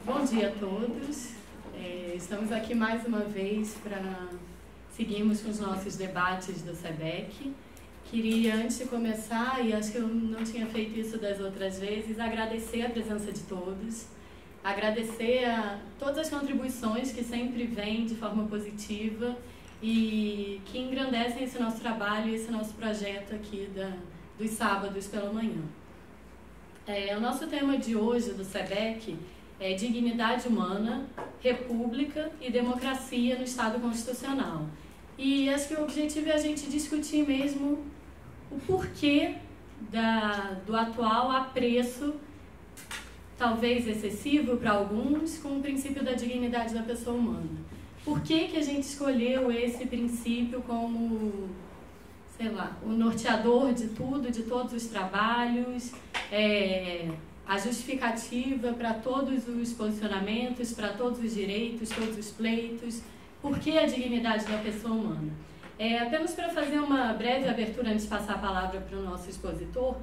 Bom dia a todos. Estamos aqui mais uma vez para seguirmos com os nossos debates do SEBEC. Queria, antes de começar, e acho que eu não tinha feito isso das outras vezes, agradecer a presença de todos, agradecer a todas as contribuições que sempre vêm de forma positiva e que engrandecem esse nosso trabalho e esse nosso projeto aqui dos sábados pela manhã. O nosso tema de hoje do SEBEC é Dignidade Humana, República e Democracia no Estado Constitucional. E acho que o objetivo é a gente discutir mesmo o porquê do atual apreço, talvez excessivo para alguns, com o princípio da dignidade da pessoa humana. Por que a gente escolheu esse princípio como, sei lá, o norteador de tudo, de todos os trabalhos, a justificativa para todos os posicionamentos, para todos os direitos, todos os pleitos? Por que a dignidade da pessoa humana? Apenas para fazer uma breve abertura antes de passar a palavra para o nosso expositor,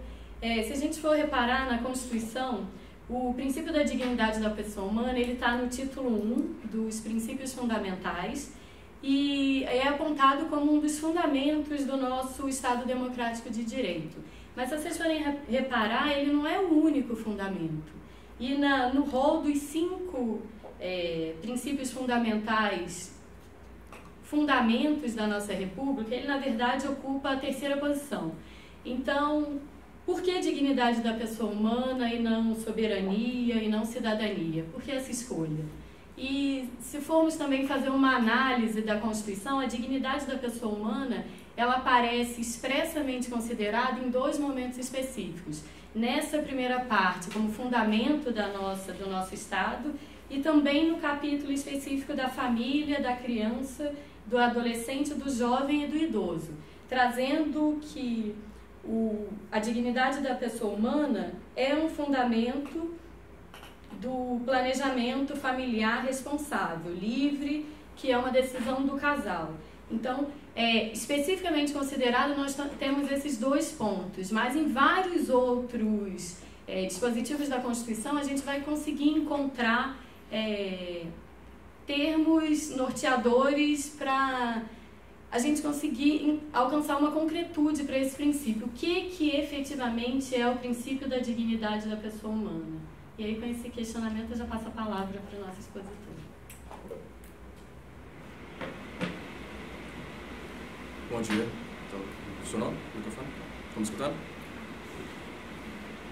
se a gente for reparar na Constituição, o princípio da dignidade da pessoa humana está no título 1 dos princípios fundamentais e é apontado como um dos fundamentos do nosso Estado democrático de direito. Mas se vocês forem reparar, ele não é o único fundamento. E no rol dos 5 princípios fundamentais, fundamentos da nossa República, ele na verdade ocupa a 3ª posição. Então, por que a dignidade da pessoa humana e não soberania e não cidadania? Por que essa escolha? E se formos também fazer uma análise da Constituição, a dignidade da pessoa humana, ela aparece expressamente considerada em 2 momentos específicos. Nessa primeira parte, como fundamento do nosso Estado, e também no capítulo específico da família, da criança, do adolescente, do jovem e do idoso, trazendo que a dignidade da pessoa humana é um fundamento do planejamento familiar responsável, livre, que é uma decisão do casal. Então, especificamente considerado, nós temos esses 2 pontos, mas em vários outros dispositivos da Constituição a gente vai conseguir encontrar termos norteadores para a gente conseguir alcançar uma concretude para esse princípio. O que efetivamente é o princípio da dignidade da pessoa humana? E aí, com esse questionamento, eu já passo a palavra para o nosso expositor. Bom dia. Então, funcionou o microfone? Estamos escutando?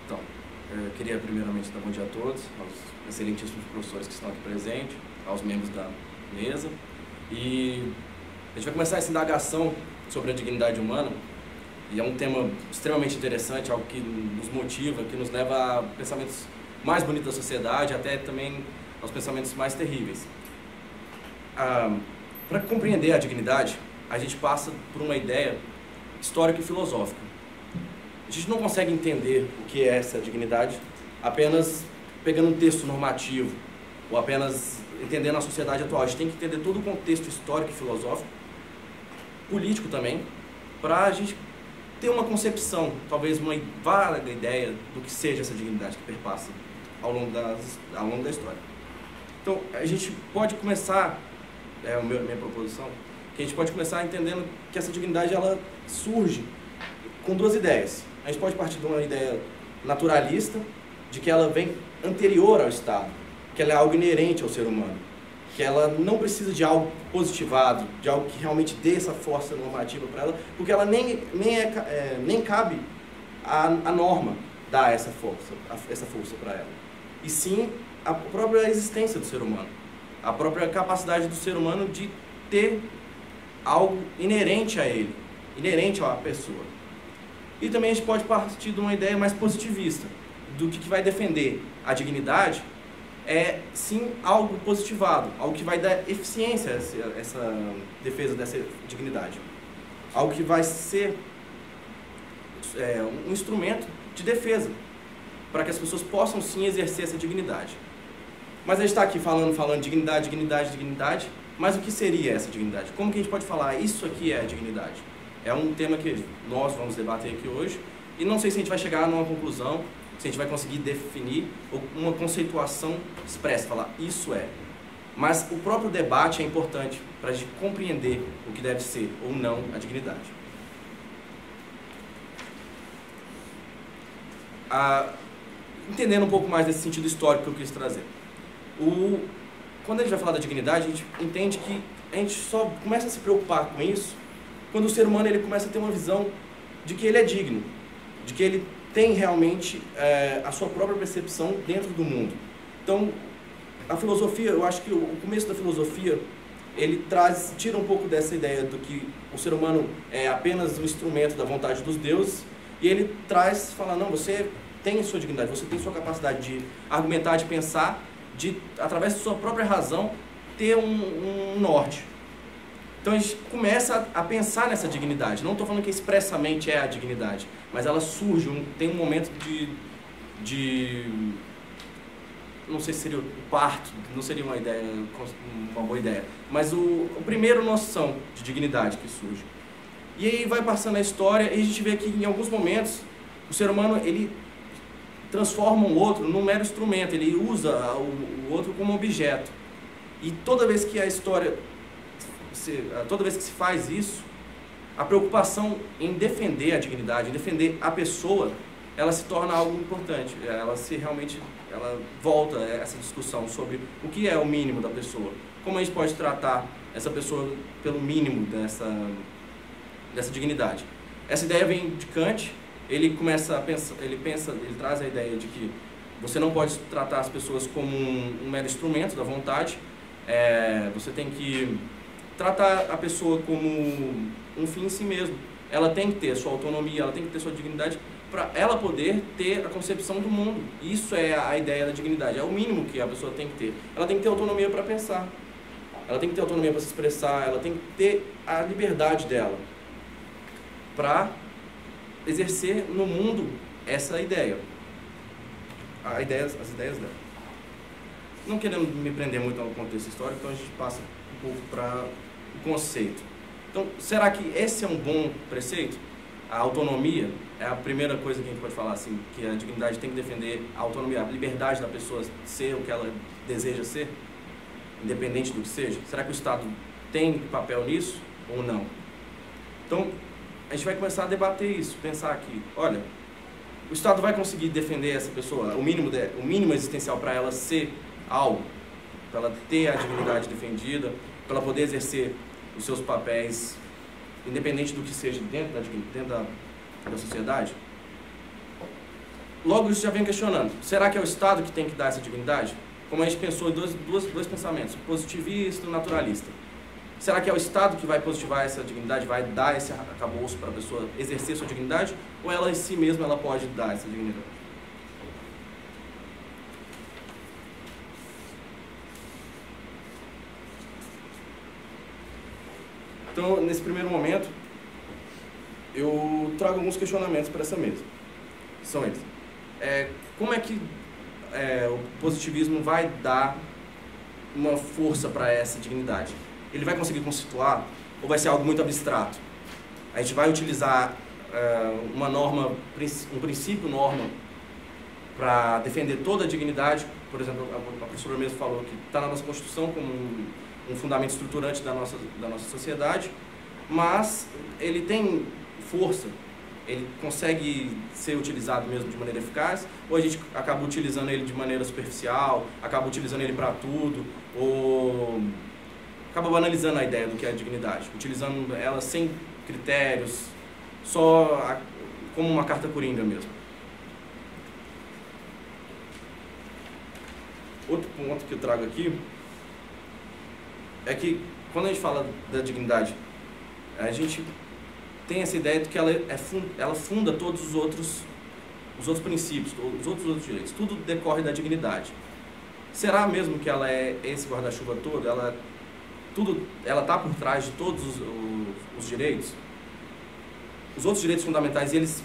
Então, eu queria primeiramente dar bom dia a todos, aos excelentíssimos professores que estão aqui presentes, aos membros da mesa. E a gente vai começar essa indagação sobre a dignidade humana, e é um tema extremamente interessante, algo que nos motiva, que nos leva a pensamentos mais bonitos da sociedade, até também aos pensamentos mais terríveis. Para compreender a dignidade, a gente passa por uma ideia histórica e filosófica. A gente não consegue entender o que é essa dignidade apenas pegando um texto normativo ou apenas entendendo a sociedade atual. A gente tem que entender todo o contexto histórico e filosófico, político também, para a gente ter uma concepção, talvez uma vaga ideia do que seja essa dignidade que perpassa ao longo da história. Então, a gente pode começar, minha proposição, que a gente pode começar entendendo que essa dignidade ela surge com 2 ideias. A gente pode partir de uma ideia naturalista, de que ela vem anterior ao Estado, que ela é algo inerente ao ser humano, que ela não precisa de algo positivado, de algo que realmente dê essa força normativa para ela, porque ela nem cabe a norma dar essa força para ela. E sim a própria existência do ser humano, a própria capacidade do ser humano de ter algo inerente a ele, inerente à pessoa. E também a gente pode partir de uma ideia mais positivista, do que vai defender a dignidade é sim algo positivado, algo que vai dar eficiência a essa defesa dessa dignidade, algo que vai ser um instrumento de defesa para que as pessoas possam sim exercer essa dignidade. Mas a gente está aqui falando dignidade, mas o que seria essa dignidade? Como que a gente pode falar isso aqui é a dignidade? É um tema que nós vamos debater aqui hoje e não sei se a gente vai chegar numa conclusão se a gente vai conseguir definir uma conceituação expressa, falar isso é. Mas o próprio debate é importante para a gente compreender o que deve ser ou não a dignidade. Entendendo um pouco mais desse sentido histórico que eu quis trazer. Quando a gente vai falar da dignidade, a gente entende que a gente só começa a se preocupar com isso quando o ser humano ele começa a ter uma visão de que ele é digno, de que ele tem realmente a sua própria percepção dentro do mundo. Então, a filosofia, eu acho que o começo da filosofia, ele tira um pouco dessa ideia do que o ser humano é apenas um instrumento da vontade dos deuses, e ele fala, não, você tem sua dignidade, você tem sua capacidade de argumentar, de pensar, de, através da sua própria razão, ter um norte. Então a gente começa a pensar nessa dignidade. Não estou falando que expressamente é a dignidade, mas ela surge, tem um momento de não sei se seria o parto, não seria uma boa ideia, mas a primeira noção de dignidade que surge. E aí vai passando a história e a gente vê que em alguns momentos o ser humano ele transforma o outro num mero instrumento, ele usa o outro como objeto. E toda vez que toda vez que se faz isso, a preocupação em defender a dignidade, em defender a pessoa, ela se torna algo importante. Ela volta a essa discussão sobre o que é o mínimo da pessoa. Como a gente pode tratar essa pessoa pelo mínimo dessa dignidade. Essa ideia vem de Kant. Ele começa a pensar, ele traz a ideia de que você não pode tratar as pessoas como um mero instrumento da vontade. Você tem que tratar a pessoa como um fim em si mesmo. Ela tem que ter sua autonomia, ela tem que ter sua dignidade para ela poder ter a concepção do mundo. Isso é a ideia da dignidade, é o mínimo que a pessoa tem que ter. Ela tem que ter autonomia para pensar, ela tem que ter autonomia para se expressar, ela tem que ter a liberdade dela para exercer no mundo essa ideia, as ideias dela. Não querendo me prender muito ao contexto histórico, então a gente passa um pouco para o conceito. Então, será que esse é um bom preceito? A autonomia é a primeira coisa que a gente pode falar, assim, que a dignidade tem que defender a autonomia, a liberdade da pessoa ser o que ela deseja ser, independente do que seja. Será que o Estado tem papel nisso ou não? Então, a gente vai começar a debater isso, pensar aqui, olha, o Estado vai conseguir defender essa pessoa, o mínimo existencial para ela ser algo, para ela ter a dignidade defendida, para ela poder exercer os seus papéis, independente do que seja dentro da sociedade? Logo, isso já vem questionando. Será que é o Estado que tem que dar essa dignidade? Como a gente pensou em dois pensamentos, positivista e naturalista. Será que é o Estado que vai positivar essa dignidade, vai dar esse arcabouço para a pessoa exercer sua dignidade? Ou ela em si mesma ela pode dar essa dignidade? Então, nesse primeiro momento, eu trago alguns questionamentos para essa mesa. São eles. Como é que o positivismo vai dar uma força para essa dignidade? Ele vai conseguir constituir ou vai ser algo muito abstrato? A gente vai utilizar uma norma, um princípio-norma para defender toda a dignidade. Por exemplo, a professora mesmo falou que está na nossa Constituição como um fundamento estruturante da nossa sociedade, mas ele tem força, ele consegue ser utilizado mesmo de maneira eficaz, ou a gente acaba utilizando ele de maneira superficial, acaba utilizando ele para tudo, ou acaba banalizando a ideia do que é a dignidade, utilizando ela sem critérios, só como uma carta coringa mesmo. Outro ponto que eu trago aqui é que, quando a gente fala da dignidade, a gente tem essa ideia de que ela funda todos os outros princípios, os outros direitos. Tudo decorre da dignidade. Será mesmo que ela é esse guarda-chuva todo? Ela está por trás de todos os direitos? Os outros direitos fundamentais, eles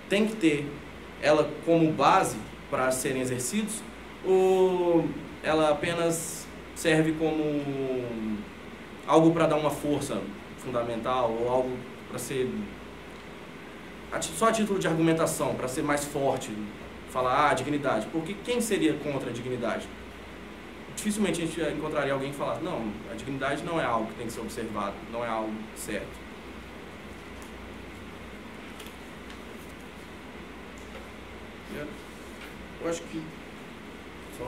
têm que ter ela como base para serem exercidos? Ou ela apenas serve como algo para dar uma força fundamental, ou algo para ser só a título de argumentação, para ser mais forte, falar, dignidade. Porque quem seria contra a dignidade? Dificilmente a gente encontraria alguém que falasse, não, a dignidade não é algo que tem que ser observado, não é algo certo. Eu acho que só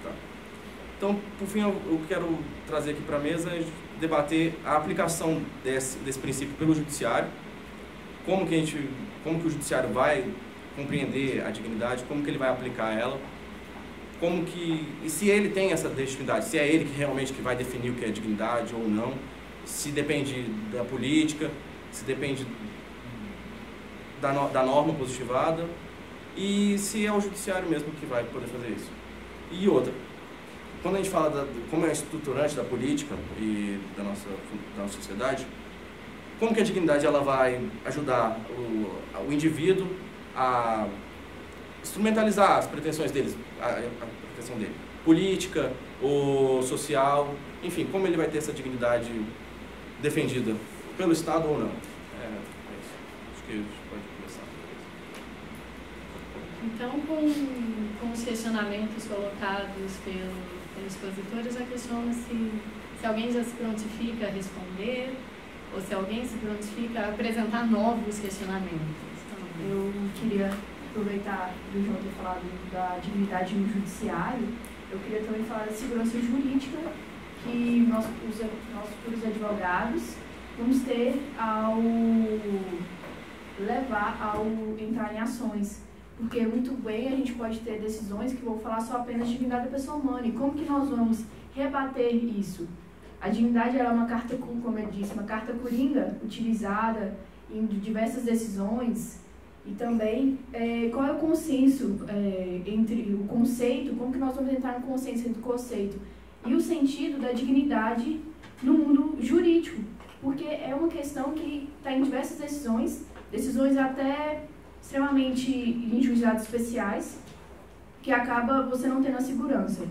tá. Então, por fim, eu quero trazer aqui para a mesa debater a aplicação desse princípio pelo judiciário, como que o judiciário vai compreender a dignidade, como que ele vai aplicar ela, e se ele tem essa legitimidade, se é ele que realmente que vai definir o que é dignidade ou não, se depende da política, se depende da norma positivada, e se é o judiciário mesmo que vai poder fazer isso. E outra, quando a gente fala como é estruturante da política e da nossa sociedade, como que a dignidade ela vai ajudar o indivíduo a instrumentalizar as pretensões deles, a pretensão dele, política ou social, enfim, como ele vai ter essa dignidade defendida pelo Estado ou não. É isso. Acho que a gente pode começar. Então, com os questionamentos colocados pelos expositores, eu questiono se alguém já se prontifica a responder ou se alguém se prontifica a apresentar novos questionamentos. Então, eu queria aproveitar do João ter falado da dignidade no judiciário, eu queria também falar da segurança jurídica que nós, futuros advogados, vamos ter ao entrar em ações. Porque muito bem a gente pode ter decisões que vão falar só apenas de dignidade da pessoa humana. E como que nós vamos rebater isso? A dignidade ela é uma carta, como eu disse, uma carta coringa utilizada em diversas decisões. E também, qual é o consenso entre o conceito, como que nós vamos entrar no consenso entre o conceito e o sentido da dignidade no mundo jurídico? Porque é uma questão que está em diversas decisões até extremamente em juizados especiais, que acaba você não tendo a segurança.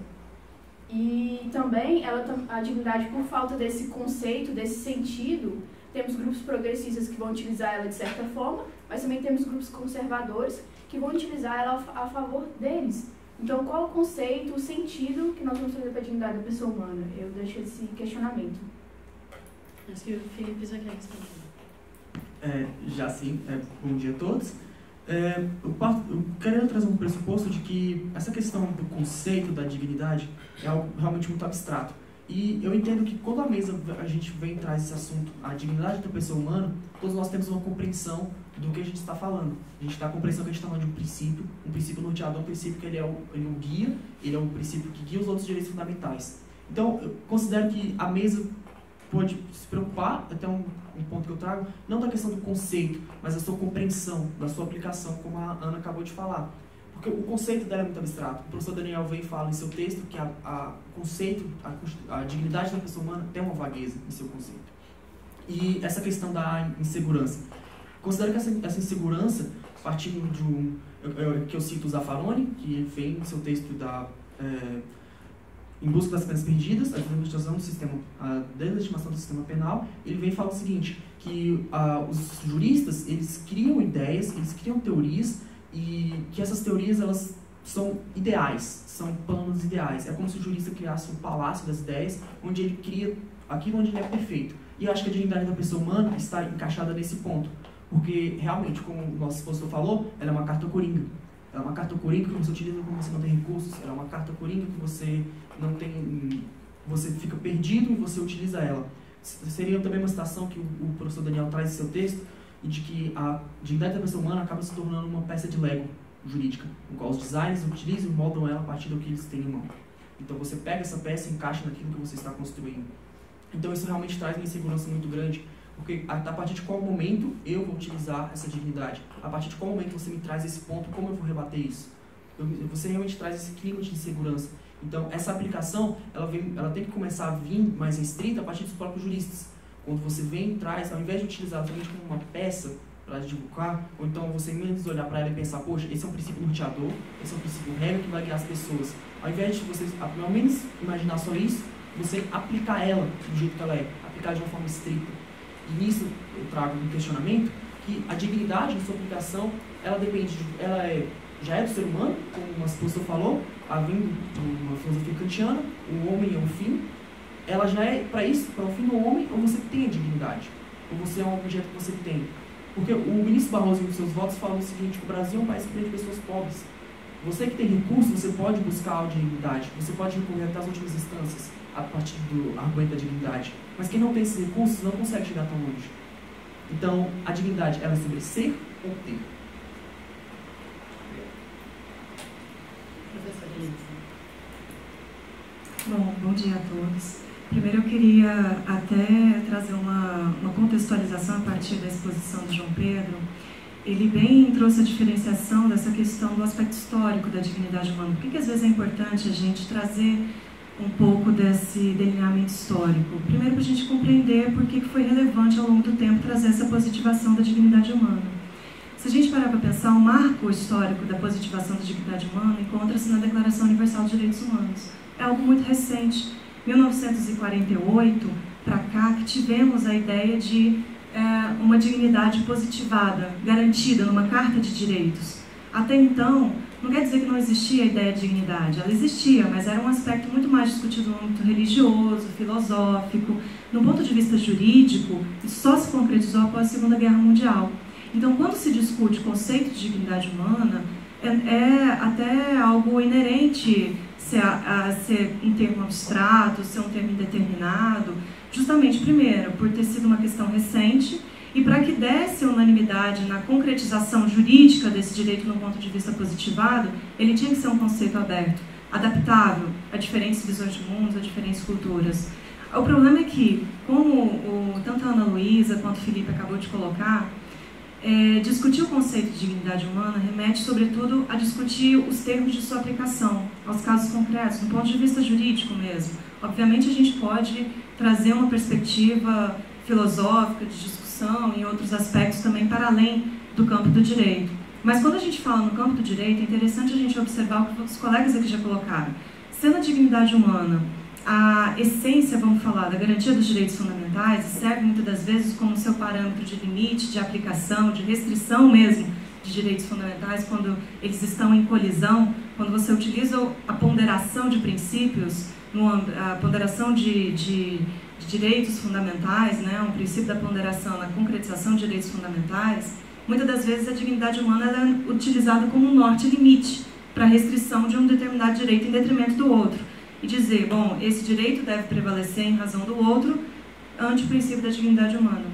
E também a dignidade, por falta desse conceito, desse sentido, temos grupos progressistas que vão utilizar ela de certa forma, mas também temos grupos conservadores que vão utilizar ela a favor deles. Então, qual o conceito, o sentido que nós vamos fazer para a dignidade da pessoa humana? Eu deixo esse questionamento. Acho que o Felipe já quer responder. Já sim. Bom dia a todos. Eu quero trazer um pressuposto de que essa questão do conceito da dignidade é algo realmente muito abstrato. E eu entendo que quando a gente vem traz esse assunto, a dignidade da pessoa humana, todos nós temos uma compreensão do que a gente está falando. A gente está a compreensão que a gente está falando de um princípio norteador, um princípio que ele é o guia, ele é um princípio que guia os outros direitos fundamentais. Então, eu considero que a mesa pode se preocupar, até um ponto que eu trago, não da questão do conceito, mas da sua compreensão, da sua aplicação, como a Ana acabou de falar. Porque o conceito dela é muito abstrato. O professor Daniel vem e fala em seu texto que a dignidade da pessoa humana tem uma vagueza em seu conceito. E essa questão da insegurança. Considero que essa insegurança, partindo de que eu cito o Zaffaroni, que vem em seu texto Em Busca das Penas Perdidas, a deslegitimação do sistema penal, ele vem e fala o seguinte, que os juristas, eles criam ideias, eles criam teorias, e que essas teorias, elas são ideais, são planos ideais. É como se o jurista criasse um palácio das ideias, onde ele cria aquilo onde ele é perfeito. E eu acho que a dignidade da pessoa humana está encaixada nesse ponto, porque realmente, como o nosso expositor falou, ela é uma carta coringa. Ela é uma carta coringa que você utiliza quando você não tem recursos, ela é uma carta coringa que você não tem, você fica perdido e você utiliza ela. Seria também uma citação que o professor Daniel traz em seu texto, e de que a dignidade da pessoa humana acaba se tornando uma peça de Lego jurídica, no qual os designers utilizam e moldam ela a partir do que eles têm em mão. Então você pega essa peça e encaixa naquilo que você está construindo. Então isso realmente traz uma insegurança muito grande, porque a partir de qual momento eu vou utilizar essa dignidade? A partir de qual momento você me traz esse ponto, como eu vou rebater isso? Você realmente traz esse clima de insegurança. Então essa aplicação, ela tem que começar a vir mais restrita a partir dos próprios juristas. Quando você vem e traz, ao invés de utilizar somente como uma peça para divulgar, ou então você mesmo olhar para ela e pensar, poxa, esse é um princípio norteador, esse é um princípio regra que vai guiar as pessoas. Ao invés de você, ao menos, imaginar só isso, você aplicar ela do jeito que ela é, aplicar de uma forma estrita. E nisso eu trago um questionamento que a dignidade de sua aplicação, ela depende, já é do ser humano, como o professor falou, vindo de uma filosofia kantiana, o homem é um fim. Ela já é para isso, para o fim do homem, ou você tem a dignidade, ou você é um objeto que você tem. Porque o ministro Barroso, em um dos seus votos, fala o seguinte: o Brasil é um país que prende pessoas pobres. Você que tem recursos, você pode buscar a dignidade, você pode recorrer até as últimas instâncias a partir do argumento da dignidade. Mas quem não tem esses recursos não consegue chegar tão longe. Então, a dignidade, ela é sobre ser ou ter. Professora Elisa. Bom, bom dia a todos. Primeiro eu queria até trazer uma contextualização a partir da exposição do João Pedro. Ele bem trouxe a diferenciação dessa questão do aspecto histórico da dignidade humana. Por que às vezes é importante a gente trazer um pouco desse delineamento histórico? Primeiro, para a gente compreender por que foi relevante ao longo do tempo trazer essa positivação da dignidade humana. Se a gente parar para pensar, o marco histórico da positivação da dignidade humana encontra-se na Declaração Universal dos Direitos Humanos. É algo muito recente, 1948 para cá, que tivemos a ideia de uma dignidade positivada, garantida numa Carta de Direitos. Até então, não quer dizer que não existia a ideia de dignidade, ela existia, mas era um aspecto muito mais discutido no âmbito religioso, filosófico. No ponto de vista jurídico, isso só se concretizou após a Segunda Guerra Mundial. Então, quando se discute o conceito de dignidade humana, é até algo inerente a ser um termo abstrato, ser um termo indeterminado, justamente, primeiro, por ter sido uma questão recente, e para que desse unanimidade na concretização jurídica desse direito no ponto de vista positivado, ele tinha que ser um conceito aberto, adaptável a diferentes visões de mundo, a diferentes culturas. O problema é que, como tanto a Ana Luísa quanto o Felipe acabou de colocar, discutir o conceito de dignidade humana remete, sobretudo, a discutir os termos de sua aplicação, aos casos concretos, do ponto de vista jurídico mesmo. Obviamente, a gente pode trazer uma perspectiva filosófica, de discussão, em outros aspectos também para além do campo do direito. Mas quando a gente fala no campo do direito, é interessante a gente observar o que os colegas aqui já colocaram. Sendo a dignidade humana a essência, vamos falar, da garantia dos direitos fundamentais, serve muitas das vezes como seu parâmetro de limite, de aplicação, de restrição mesmo de direitos fundamentais, quando eles estão em colisão, quando você utiliza a ponderação de princípios, a ponderação de direitos fundamentais, né, um princípio da ponderação na concretização de direitos fundamentais, muitas das vezes a dignidade humana ela é utilizada como um norte limite para a restrição de um determinado direito em detrimento do outro. E dizer, bom, esse direito deve prevalecer em razão do outro ante o princípio da dignidade humana.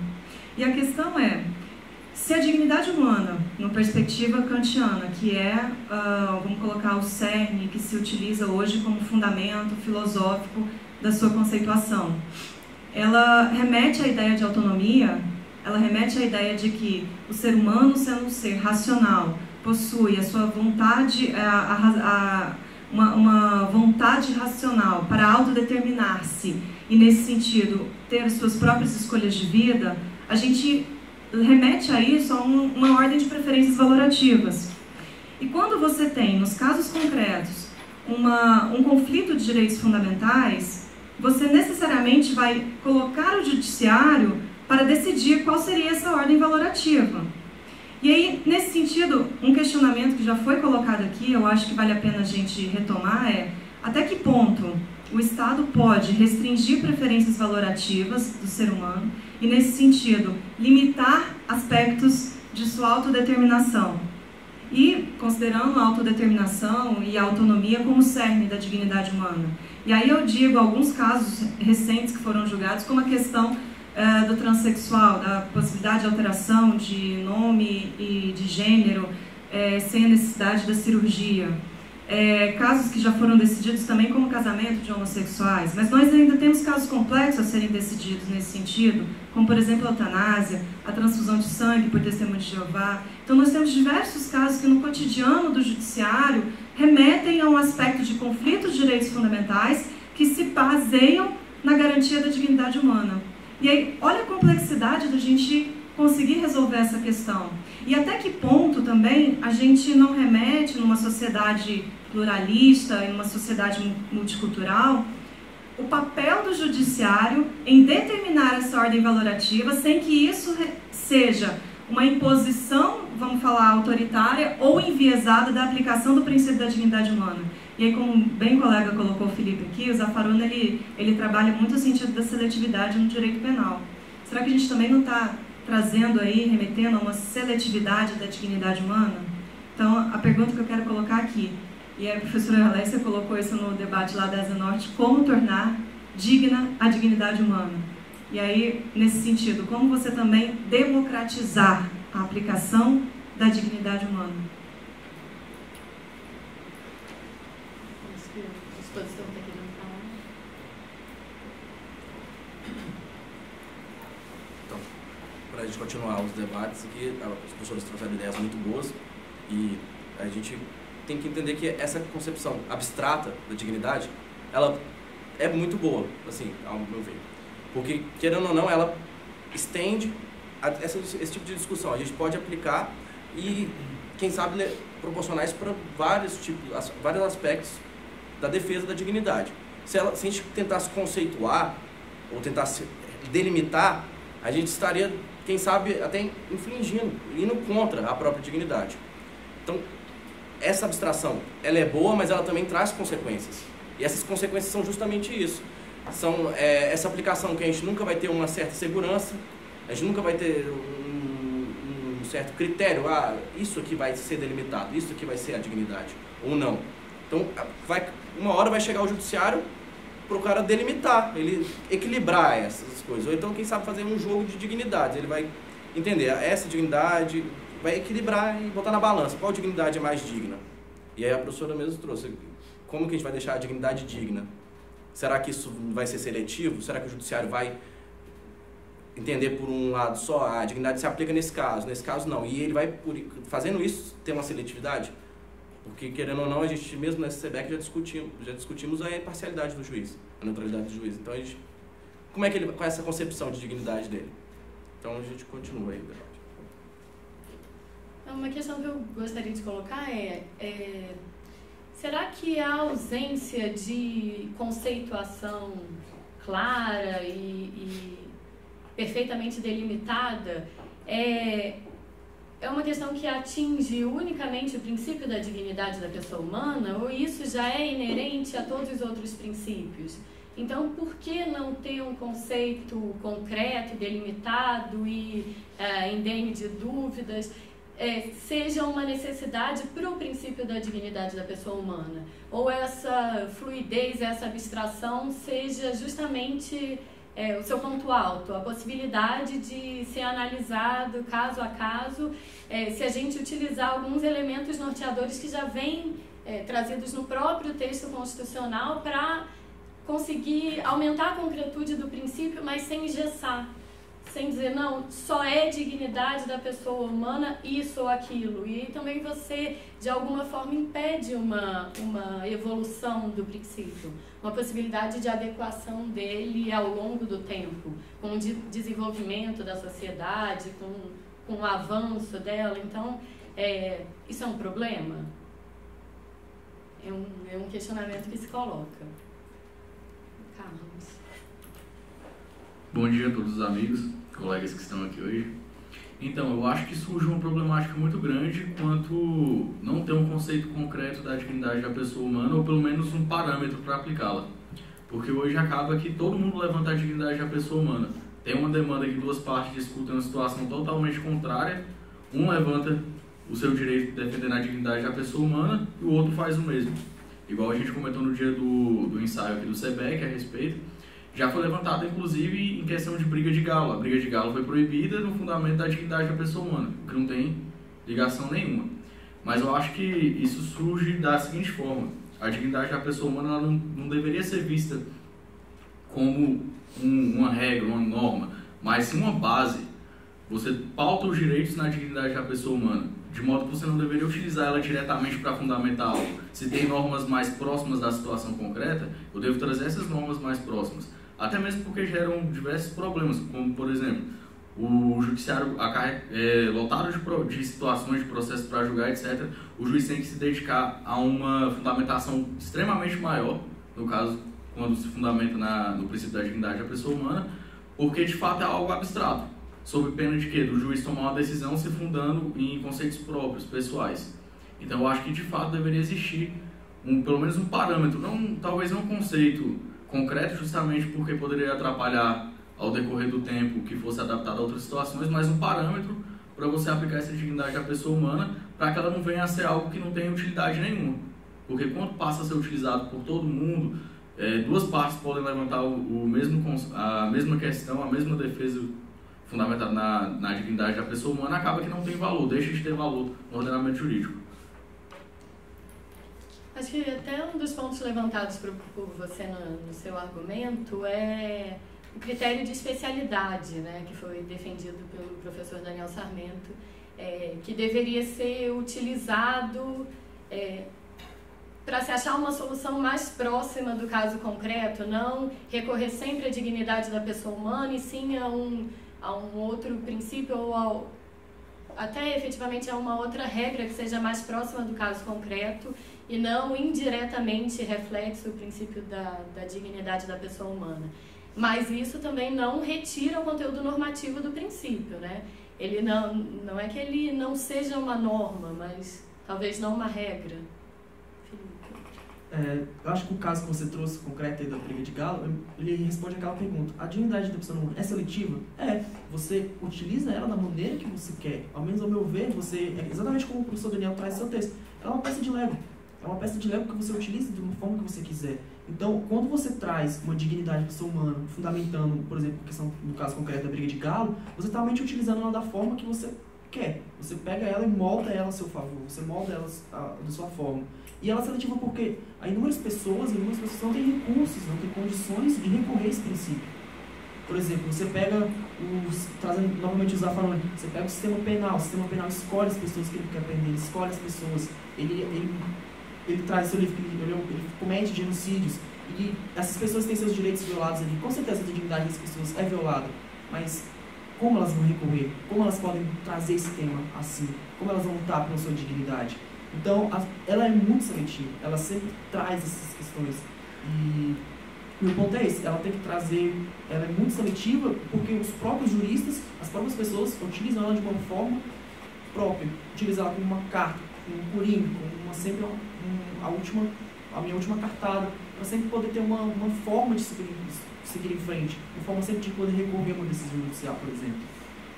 E a questão é, se a dignidade humana, numa perspectiva kantiana, que é, vamos colocar o cerne que se utiliza hoje como fundamento filosófico da sua conceituação, ela remete à ideia de autonomia, ela remete à ideia de que o ser humano, sendo um ser racional, possui a sua vontade, uma vontade racional para autodeterminar-se e, nesse sentido, ter as suas próprias escolhas de vida, a gente remete a isso a uma ordem de preferências valorativas. E quando você tem, nos casos concretos, um conflito de direitos fundamentais, você necessariamente vai colocar o judiciário para decidir qual seria essa ordem valorativa. E aí, nesse sentido, um questionamento que já foi colocado aqui, eu acho que vale a pena a gente retomar, é até que ponto o Estado pode restringir preferências valorativas do ser humano e, nesse sentido, limitar aspectos de sua autodeterminação. E considerando a autodeterminação e a autonomia como cerne da dignidade humana. E aí eu digo alguns casos recentes que foram julgados, como a questão do transexual, da possibilidade de alteração de nome e de gênero sem a necessidade da cirurgia. Casos que já foram decididos também como casamento de homossexuais, mas nós ainda temos casos complexos a serem decididos nesse sentido, como por exemplo a eutanásia, a transfusão de sangue por testemunho de Jeová. Então nós temos diversos casos que no cotidiano do judiciário remetem a um aspecto de conflito de direitos fundamentais que se baseiam na garantia da dignidade humana. E aí, olha a complexidade da gente conseguir resolver essa questão. E até que ponto também a gente não remete numa sociedade pluralista, em uma sociedade multicultural, o papel do judiciário em determinar essa ordem valorativa sem que isso seja uma imposição, vamos falar, autoritária ou enviesada da aplicação do princípio da dignidade humana. E aí, como bem o colega colocou, o Felipe aqui, o Zaffaroni, ele trabalha muito o sentido da seletividade no direito penal. Será que a gente também não está trazendo aí, remetendo a uma seletividade da dignidade humana? Então, a pergunta que eu quero colocar aqui, e a professora Alécia colocou isso no debate lá da Asa Norte, como tornar digna a dignidade humana? E aí, nesse sentido, como você também democratizar a aplicação da dignidade humana? Acho que a exposição está querendo falar. Então, para a gente continuar os debates aqui, as pessoas trouxeram ideias muito boas e a gente tem que entender que essa concepção abstrata da dignidade, ela é muito boa, assim, ao meu ver. Porque, querendo ou não, ela estende esse tipo de discussão. A gente pode aplicar e, quem sabe, proporcionar isso para vários aspectos da defesa da dignidade. Se a gente tentasse conceituar ou tentasse delimitar, a gente estaria, quem sabe, até infringindo, indo contra a própria dignidade. Então, essa abstração, ela é boa, mas ela também traz consequências. E essas consequências são justamente isso. São essa aplicação que a gente nunca vai ter uma certa segurança, a gente nunca vai ter um certo critério, isso aqui vai ser delimitado, isso aqui vai ser a dignidade, ou não. Então, uma hora vai chegar o judiciário para o cara delimitar, ele equilibrar essas coisas. Ou então, quem sabe fazer um jogo de dignidades, ele vai entender essa dignidade, vai equilibrar e botar na balança qual dignidade é mais digna. E aí a professora mesmo trouxe, como que a gente vai deixar a dignidade digna? Será que isso vai ser seletivo? Será que o judiciário vai entender por um lado só, a dignidade se aplica nesse caso não, e ele vai, fazendo isso, ter uma seletividade? Porque, querendo ou não, a gente mesmo nessa SEBEC já discutimos a imparcialidade do juiz, a neutralidade do juiz. Então, como é que ele, com essa concepção de dignidade dele? Então, a gente continua aí o debate. Uma questão que eu gostaria de colocar será que a ausência de conceituação clara e perfeitamente delimitada é uma questão que atinge unicamente o princípio da dignidade da pessoa humana, ou isso já é inerente a todos os outros princípios? Então, por que não ter um conceito concreto, delimitado e indene de dúvidas, seja uma necessidade para o princípio da dignidade da pessoa humana? Ou essa fluidez, essa abstração seja justamente o seu ponto alto, a possibilidade de ser analisado caso a caso, se a gente utilizar alguns elementos norteadores que já vêm trazidos no próprio texto constitucional para conseguir aumentar a concretude do princípio, mas sem engessar, sem dizer, não, só é dignidade da pessoa humana isso ou aquilo. E também você, de alguma forma, impede uma evolução do princípio, uma possibilidade de adequação dele ao longo do tempo, com o desenvolvimento da sociedade, com o avanço dela. Então, isso é um problema? É um questionamento que se coloca. Carlos. Bom dia a todos os amigos, colegas que estão aqui hoje. Então, eu acho que surge uma problemática muito grande quanto não ter um conceito concreto da dignidade da pessoa humana, ou pelo menos um parâmetro para aplicá-la. Porque hoje acaba que todo mundo levanta a dignidade da pessoa humana. Tem uma demanda que duas partes discutem uma situação totalmente contrária. Um levanta o seu direito defendendo a dignidade da pessoa humana e o outro faz o mesmo. Igual a gente comentou no dia do ensaio aqui do SEBEC a respeito, já foi levantado, inclusive, em questão de briga de galo. A briga de galo foi proibida no fundamento da dignidade da pessoa humana, que não tem ligação nenhuma. Mas eu acho que isso surge da seguinte forma: a dignidade da pessoa humana ela não deveria ser vista como uma regra, uma norma, mas sim uma base. Você pauta os direitos na dignidade da pessoa humana, de modo que você não deveria utilizar ela diretamente para fundamentar algo. Se tem normas mais próximas da situação concreta, eu devo trazer essas normas mais próximas. Até mesmo porque geram diversos problemas, como, por exemplo, o judiciário lotado de situações, de processos para julgar, etc. O juiz tem que se dedicar a uma fundamentação extremamente maior, no caso, quando se fundamenta no princípio da dignidade da pessoa humana, porque de fato é algo abstrato, sob pena de quê? Do juiz tomar uma decisão se fundando em conceitos próprios, pessoais. Então eu acho que de fato deveria existir pelo menos um parâmetro, talvez não um conceito concreto, justamente porque poderia atrapalhar ao decorrer do tempo que fosse adaptado a outras situações, mas um parâmetro para você aplicar essa dignidade à pessoa humana, para que ela não venha a ser algo que não tenha utilidade nenhuma. Porque quando passa a ser utilizado por todo mundo, duas partes podem levantar a mesma questão, a mesma defesa fundamentada na dignidade da pessoa humana, acaba que não tem valor, deixa de ter valor no ordenamento jurídico. Acho que até um dos pontos levantados por você no seu argumento é o critério de especialidade, né, que foi defendido pelo professor Daniel Sarmento, que deveria ser utilizado para se achar uma solução mais próxima do caso concreto, não recorrer sempre à dignidade da pessoa humana, e sim a um outro princípio ou até efetivamente a uma outra regra que seja mais próxima do caso concreto e não indiretamente reflexo o princípio da dignidade da pessoa humana. Mas isso também não retira o conteúdo normativo do princípio, né? Ele não é que ele não seja uma norma, mas talvez não uma regra. Eu acho que o caso que você trouxe concreto aí da briga de galo, ele responde aquela pergunta: a dignidade da pessoa humana é seletiva? Você utiliza ela da maneira que você quer. Ao menos ao meu ver, exatamente como o professor Daniel traz no seu texto, ela é uma peça de Lego. É uma peça de Lego que você utiliza de uma forma que você quiser. Então, quando você traz uma dignidade da pessoa humana, fundamentando, por exemplo, a questão no caso concreto da briga de galo, você está realmente utilizando ela da forma que você quer. Você pega ela e molda ela a seu favor, você molda ela da sua forma. E ela é seletiva porque inúmeras pessoas não têm recursos, não têm condições de recorrer a esse princípio. Por exemplo, você pega, trazendo novamente o Zaffaroni, você pega o sistema penal escolhe as pessoas que ele quer prender, ele escolhe as pessoas, ele traz seu livro, ele comete genocídios, e essas pessoas têm seus direitos violados ali. Com certeza a dignidade das pessoas é violada, mas como elas vão recorrer? Como elas podem trazer esse tema assim? Como elas vão lutar pela sua dignidade? Então, ela é muito seletiva, ela sempre traz essas questões. E o ponto é esse, ela tem que trazer, ela é muito seletiva porque os próprios juristas, as próprias pessoas utilizam ela de uma forma própria, utilizam ela como uma carta, como um corinho, como sempre a minha última cartada, para sempre poder ter uma forma de seguir em frente, uma forma sempre de poder recorrer a uma decisão judicial, por exemplo.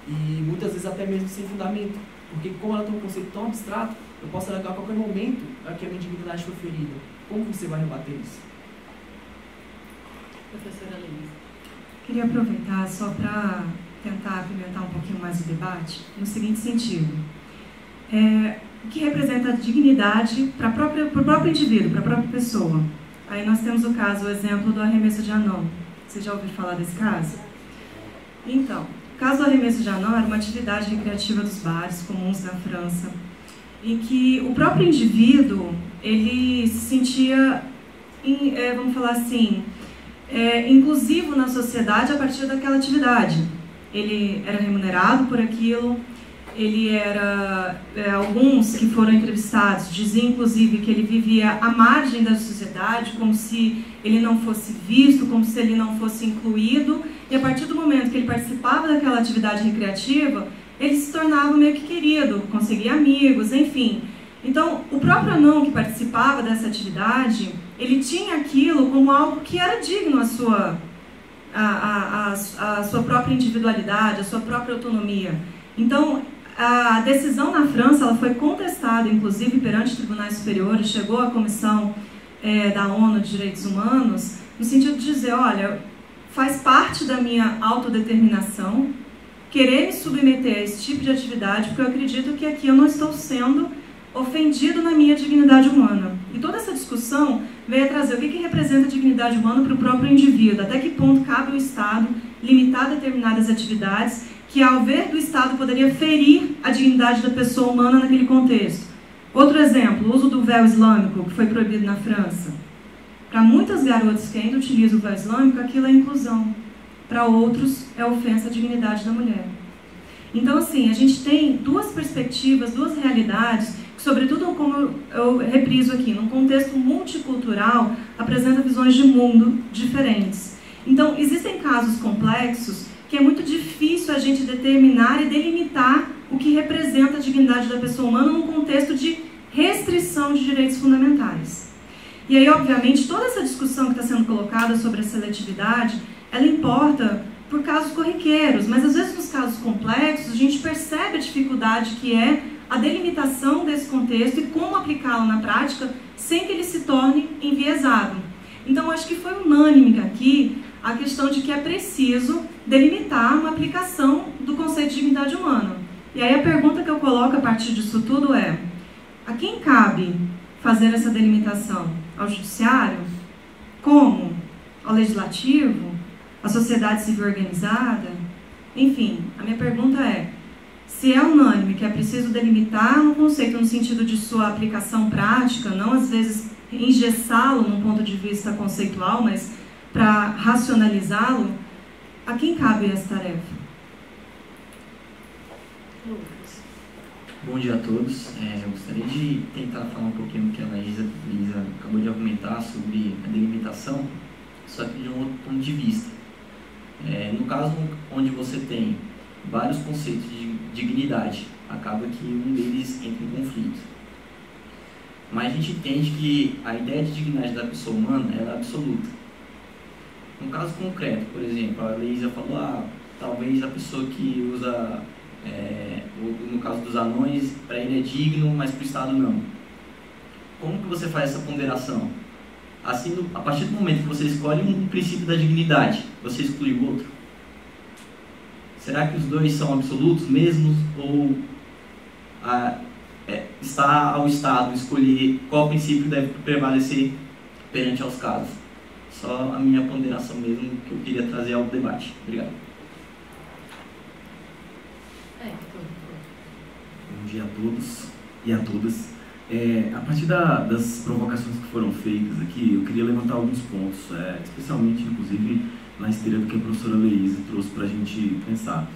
E muitas vezes até mesmo sem fundamento, porque como ela tem um conceito tão abstrato, eu posso alegar a qualquer momento que a minha dignidade foi ferida. Como você vai rebater isso? Professora Lins. Queria aproveitar só para tentar apimentar um pouquinho mais o debate, no seguinte sentido. O que representa a dignidade para o próprio indivíduo, para a própria pessoa? Aí nós temos o exemplo do arremesso de anão. Você já ouviu falar desse caso? Então, o caso do arremesso de anão era uma atividade recreativa dos bares comuns na França, em que o próprio indivíduo, ele se sentia, vamos falar assim, inclusivo na sociedade a partir daquela atividade. Ele era remunerado por aquilo, ele era, alguns que foram entrevistados diziam inclusive que ele vivia à margem da sociedade, como se ele não fosse visto, como se ele não fosse incluído, e a partir do momento que ele participava daquela atividade recreativa, ele se tornava meio que querido, conseguia amigos, enfim. Então, o próprio anão que participava dessa atividade, ele tinha aquilo como algo que era digno a sua própria individualidade, a sua própria autonomia. Então, a decisão na França ela foi contestada, inclusive, perante tribunais superiores, chegou à Comissão da ONU de Direitos Humanos, no sentido de dizer, olha, faz parte da minha autodeterminação querer me submeter a esse tipo de atividade, porque eu acredito que aqui eu não estou sendo ofendido na minha dignidade humana. E toda essa discussão veio a trazer o que representa a dignidade humana para o próprio indivíduo, até que ponto cabe ao Estado limitar determinadas atividades que, ao ver do Estado, poderia ferir a dignidade da pessoa humana naquele contexto. Outro exemplo, o uso do véu islâmico, que foi proibido na França. Para muitas garotas que ainda utilizam o véu islâmico, aquilo é inclusão. Para outros, é ofensa à dignidade da mulher. Então, assim, a gente tem duas perspectivas, duas realidades sobretudo, como eu repriso aqui, num contexto multicultural, apresenta visões de mundo diferentes. Então, existem casos complexos que é muito difícil a gente determinar e delimitar o que representa a dignidade da pessoa humana num contexto de restrição de direitos fundamentais. E aí, obviamente, toda essa discussão que está sendo colocada sobre a seletividade, ela importa por casos corriqueiros, mas às vezes nos casos complexos a gente percebe a dificuldade que é a delimitação desse contexto e como aplicá-lo na prática sem que ele se torne enviesado. Então, acho que foi unânime aqui a questão de que é preciso delimitar uma aplicação do conceito de dignidade humana. E aí a pergunta que eu coloco a partir disso tudo é: a quem cabe fazer essa delimitação? Ao judiciário? Como? Ao legislativo? À sociedade civil organizada? Enfim, a minha pergunta é: se é unânime que é preciso delimitar um conceito no sentido de sua aplicação prática, não às vezes engessá-lo num ponto de vista conceitual, mas para racionalizá-lo, a quem cabe essa tarefa? Lucas. Bom dia a todos. Eu gostaria de tentar falar um pouquinho do que a Laísa acabou de argumentar sobre a delimitação, só que de um outro ponto de vista. No caso onde você tem vários conceitos de dignidade, acaba que um deles entra em conflito. Mas a gente entende que a ideia de dignidade da pessoa humana ela é absoluta. Um caso concreto, por exemplo, a Laísa falou, talvez a pessoa que usa, no caso dos anões, para ele é digno, mas para o Estado não. Como que você faz essa ponderação? Assim, a partir do momento que você escolhe um princípio da dignidade, você exclui o outro? Será que os dois são absolutos mesmos? Ou está ao Estado escolher qual princípio deve prevalecer perante aos casos? Só a minha ponderação mesmo que eu queria trazer ao debate. Obrigado. Bom dia a todos e a todas. A partir das provocações que foram feitas aqui, eu queria levantar alguns pontos, especialmente, inclusive, na esteira do que a professora Laísa trouxe para a gente pensar.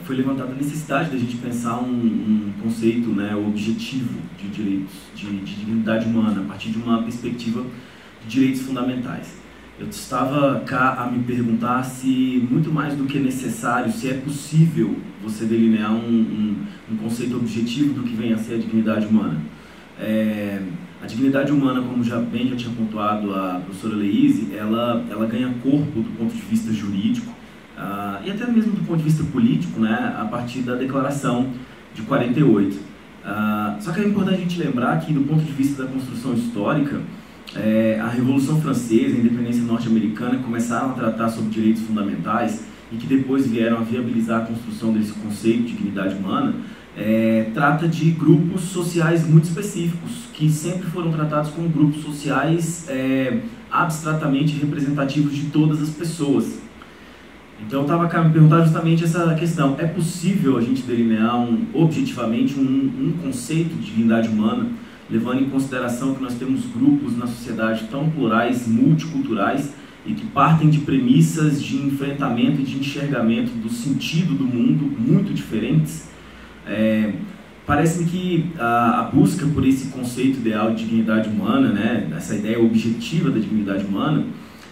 Foi levantada a necessidade da gente pensar um conceito, né, objetivo de direitos, de dignidade humana, a partir de uma perspectiva de direitos fundamentais. Eu estava cá a me perguntar se, muito mais do que necessário, se é possível você delinear um conceito objetivo do que vem a ser a dignidade humana. A dignidade humana, como já tinha pontuado a professora Laísa, ela ganha corpo do ponto de vista jurídico e até mesmo do ponto de vista político, né, a partir da Declaração de 48. Só que é importante a gente lembrar que, do ponto de vista da construção histórica, a Revolução Francesa, a independência norte-americana começaram a tratar sobre direitos fundamentais e que depois vieram a viabilizar a construção desse conceito de dignidade humana. Trata de grupos sociais muito específicos, que sempre foram tratados como grupos sociais abstratamente representativos de todas as pessoas. Então eu estava cá me perguntando justamente essa questão: é possível a gente delinear objetivamente um conceito de dignidade humana, levando em consideração que nós temos grupos na sociedade tão plurais, multiculturais, e que partem de premissas de enfrentamento e de enxergamento do sentido do mundo muito diferentes? Parece-me que a busca por esse conceito ideal de dignidade humana, né, essa ideia objetiva da dignidade humana,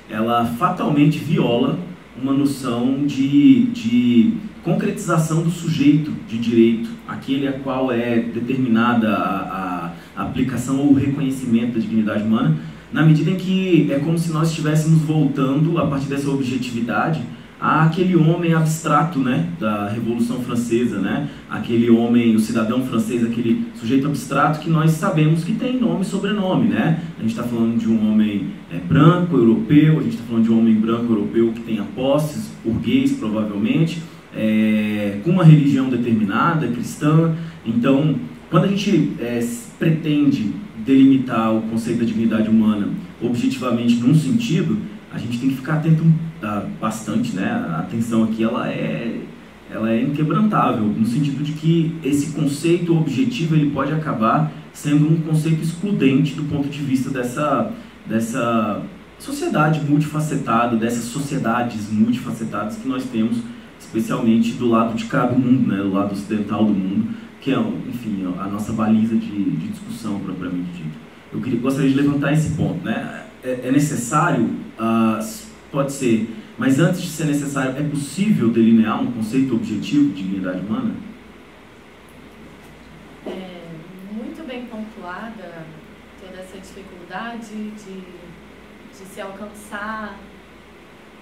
ela fatalmente viola uma noção de concretização do sujeito de direito, aquele a qual é determinada a aplicação ou o reconhecimento da dignidade humana, na medida em que é como se nós estivéssemos voltando, a partir dessa objetividade, àquele homem abstrato, né, da Revolução Francesa, né, aquele homem, o cidadão francês, aquele sujeito abstrato que nós sabemos que tem nome e sobrenome, né? A gente está falando de um homem branco, europeu, a gente está falando de um homem branco, europeu que tenha posses, burguês provavelmente, com uma religião determinada, cristã. Então, quando a gente pretende delimitar o conceito da dignidade humana objetivamente num sentido, a gente tem que ficar atento bastante, né? A atenção aqui ela é inquebrantável, no sentido de que esse conceito objetivo ele pode acabar sendo um conceito excludente do ponto de vista dessa sociedade multifacetada, dessas sociedades multifacetadas que nós temos, especialmente do lado de cá do mundo, né? Do lado ocidental do mundo, que é, enfim, a nossa baliza de discussão propriamente dita. Eu gostaria de levantar esse ponto, né? É necessário, pode ser, mas antes de ser necessário, é possível delinear um conceito objetivo de dignidade humana? Muito bem pontuada toda essa dificuldade de se alcançar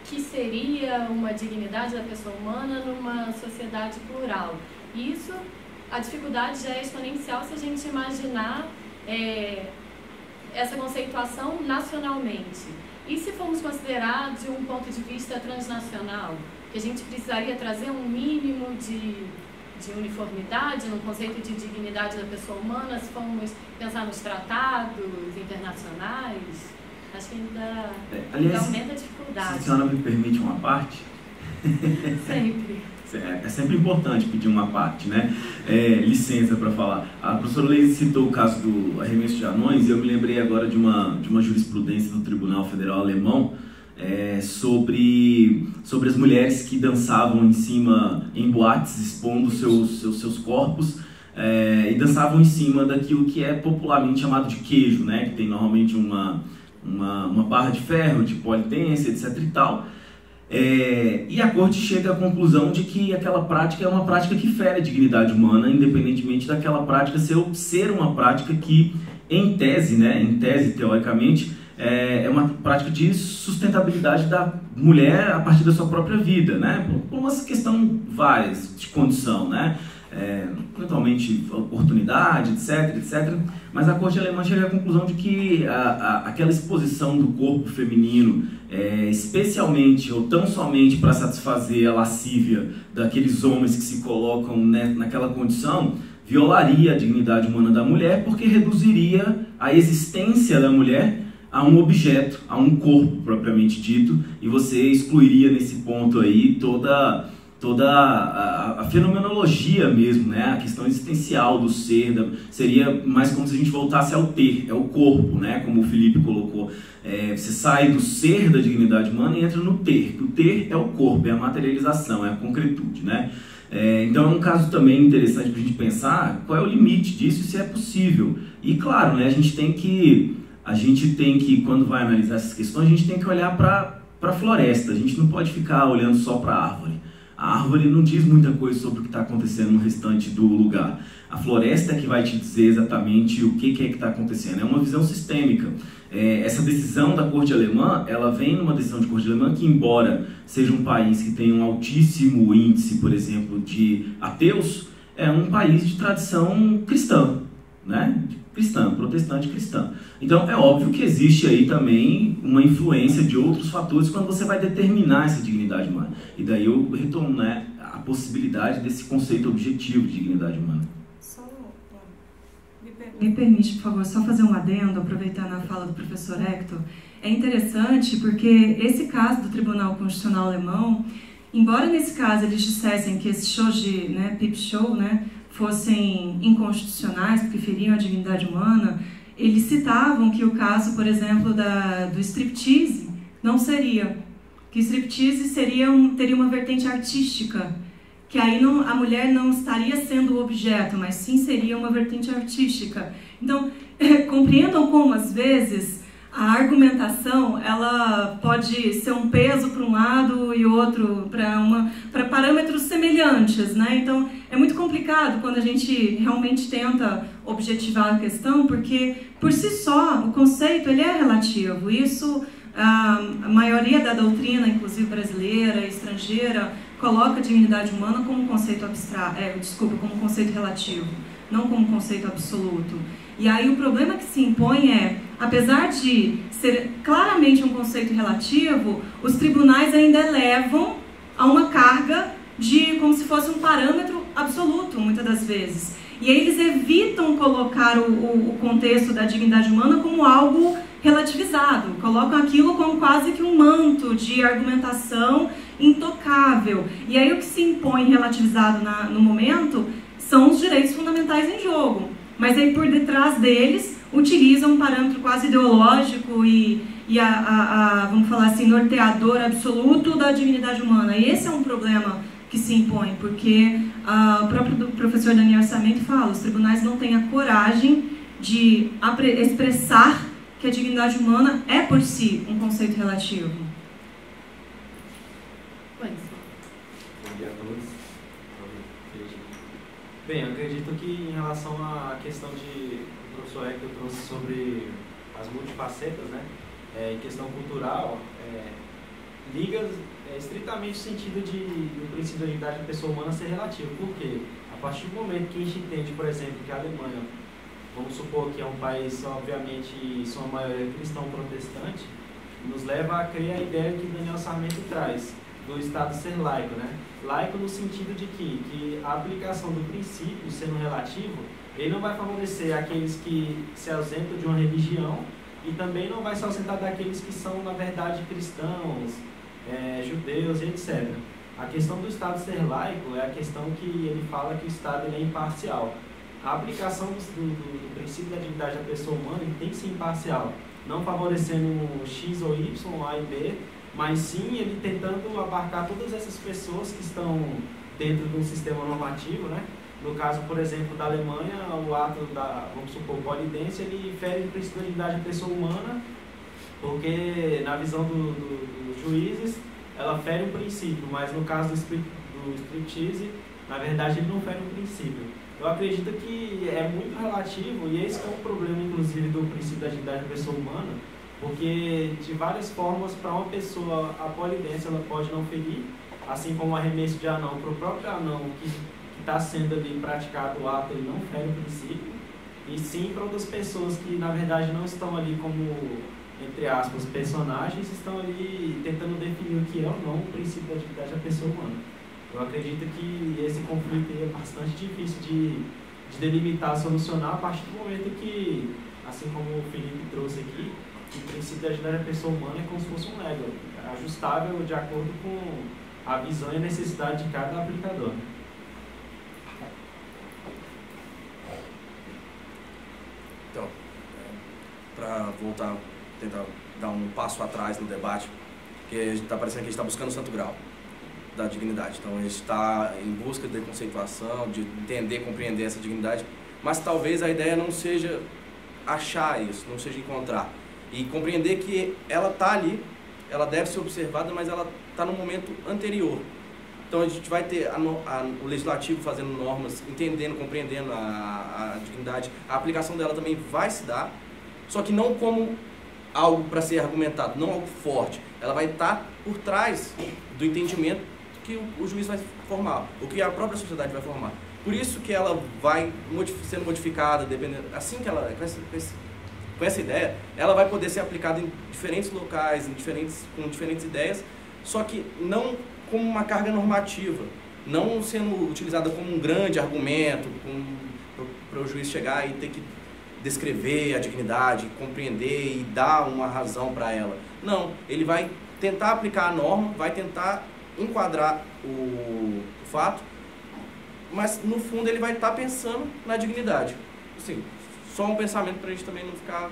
que seria uma dignidade da pessoa humana numa sociedade plural. Isso, a dificuldade já é exponencial se a gente imaginar essa conceituação nacionalmente. E se formos considerar de um ponto de vista transnacional, que a gente precisaria trazer um mínimo de uniformidade no conceito de dignidade da pessoa humana, se formos pensar nos tratados internacionais, acho que ainda aumenta a dificuldade. Se a senhora me permite uma parte? Sempre. É sempre importante pedir uma parte, né? Licença para falar. A professora Leise citou o caso do arremesso de anões e eu me lembrei agora de uma jurisprudência do Tribunal Federal Alemão sobre as mulheres que dançavam em boates, expondo seus corpos e dançavam em cima daquilo que é popularmente chamado de queijo, né? Que tem normalmente uma barra de ferro, de polidense, etc. e tal. E a corte chega à conclusão de que aquela prática é uma prática que fere a dignidade humana, independentemente daquela prática ser uma prática que, em tese, teoricamente, é uma prática de sustentabilidade da mulher a partir da sua própria vida, né? Por uma questão várias de condição, né? Eventualmente oportunidade, etc. Mas a corte alemã chega à conclusão de que aquela exposição do corpo feminino, especialmente ou tão somente para satisfazer a lascívia daqueles homens que se colocam, né, naquela condição, violaria a dignidade humana da mulher, porque reduziria a existência da mulher a um objeto, a um corpo propriamente dito, e você excluiria nesse ponto aí toda a fenomenologia mesmo, né? A questão existencial do ser, seria mais como se a gente voltasse ao ter, é o corpo, né? Como o Felipe colocou. Você sai do ser da dignidade humana e entra no ter, que o ter é o corpo, é a materialização, é a concretude, né? Então é um caso também interessante para a gente pensar qual é o limite disso e se é possível. E claro, né, a gente tem que, quando vai analisar essas questões, a gente tem que olhar para a floresta, a gente não pode ficar olhando só para a árvore. A árvore não diz muita coisa sobre o que está acontecendo no restante do lugar. A floresta é que vai te dizer exatamente o que é que está acontecendo. É uma visão sistêmica. Essa decisão da corte alemã, ela vem numa decisão de corte alemã que, embora seja um país que tem um altíssimo índice, por exemplo, de ateus, é um país de tradição cristã, né? Cristã, protestante cristã. Então, é óbvio que existe aí também uma influência de outros fatores quando você vai determinar essa dignidade humana. E daí eu retomo, né, a possibilidade desse conceito objetivo de dignidade humana. Me permite, por favor, só fazer um adendo, aproveitando a fala do professor Hector. É interessante porque esse caso do Tribunal Constitucional Alemão, embora nesse caso eles dissessem que esses shows de peep show, fossem inconstitucionais, porque feriam a dignidade humana, eles citavam que o caso, por exemplo, do striptease não seria. Que striptease teria uma vertente artística, que aí a mulher não estaria sendo o objeto, mas sim seria uma vertente artística. Então, compreendam como, às vezes, a argumentação ela pode ser um peso para um lado e outro para parâmetros semelhantes, né? Então, é muito complicado quando a gente realmente tenta objetivar a questão, porque, por si só, o conceito ele é relativo. Isso, a maioria da doutrina, inclusive brasileira, estrangeira, coloca a dignidade humana como um conceito como um conceito relativo, não como um conceito absoluto. E aí o problema que se impõe apesar de ser claramente um conceito relativo, os tribunais ainda elevam a uma carga como se fosse um parâmetro absoluto, muitas das vezes. E aí eles evitam colocar o contexto da dignidade humana como algo relativizado, colocam aquilo como quase que um manto de argumentação intocável. E aí o que se impõe relativizado no momento são os direitos fundamentais em jogo. Mas aí por detrás deles utilizam um parâmetro quase ideológico e vamos falar assim, norteador absoluto da dignidade humana. E esse é um problema que se impõe, porque o próprio professor Daniel Sarmento fala, os tribunais não têm a coragem de expressar que a dignidade humana é por si um conceito relativo. Bom dia a todos. Bem, eu acredito que em relação à questão de o professor Hector trouxe sobre as multifacetas, né, em questão cultural, liga estritamente o sentido do princípio da dignidade da pessoa humana ser relativo. Por quê? A partir do momento que a gente entende, por exemplo, que a Alemanha, vamos supor que é um país, obviamente, em sua maioria cristão protestante, nos leva a criar a ideia que Daniel Sarmento traz, do Estado ser laico, né? Laico no sentido de que a aplicação do princípio, sendo relativo, ele não vai favorecer aqueles que se ausentam de uma religião e também não vai se ausentar daqueles que são, na verdade, cristãos, judeus e etc. A questão do Estado ser laico é a questão que ele fala que o Estado ele é imparcial. A aplicação do princípio da dignidade da pessoa humana tem que ser imparcial, não favorecendo X ou Y, A e B, mas sim ele tentando abarcar todas essas pessoas que estão dentro de um sistema normativo, né? No caso, por exemplo, da Alemanha, o ato da, vamos supor, polidência, ele fere o princípio da dignidade da pessoa humana, porque na visão dos juízes, ela fere um princípio, mas no caso do striptease, na verdade, ele não fere um princípio. Eu acredito que é muito relativo, e esse é um problema, inclusive, do princípio da dignidade da pessoa humana, porque de várias formas, para uma pessoa, a polidência ela pode não ferir, assim como o arremesso de anão para o próprio anão que está sendo ali praticado o ato, ele não fere o princípio, e sim para outras pessoas que, na verdade, não estão ali como, entre aspas, personagens, estão ali tentando definir o que é ou não o princípio da dignidade da pessoa humana. Eu acredito que esse conflito é bastante difícil de delimitar, solucionar, a partir do momento que, assim como o Felipe trouxe aqui, o princípio da dignidade da pessoa humana é como se fosse um Lego, ajustável de acordo com a visão e a necessidade de cada aplicador. Então, para voltar, tentar dar um passo atrás no debate, porque está parecendo que a gente está buscando o santo grau da dignidade. Então, a gente está em busca de conceituação, de entender, compreender essa dignidade, mas talvez a ideia não seja achar isso, não seja encontrar. E compreender que ela está ali, ela deve ser observada, mas ela está no momento anterior. Então, a gente vai ter o legislativo fazendo normas, entendendo, compreendendo a dignidade. A aplicação dela também vai se dar, só que não como algo para ser argumentado, não algo forte. Ela vai estar por trás do entendimento que o juiz vai formar, o que a própria sociedade vai formar. Por isso que ela vai sendo modificada, dependendo, assim que ela, com essa ideia, ela vai poder ser aplicada em diferentes locais, com diferentes ideias, só que não como uma carga normativa, não sendo utilizada como um grande argumento para o juiz chegar e ter que descrever a dignidade, compreender e dar uma razão para ela. Não, ele vai tentar aplicar a norma, vai tentar enquadrar o fato, mas no fundo ele vai estar pensando na dignidade. Assim, só um pensamento para a gente também não ficar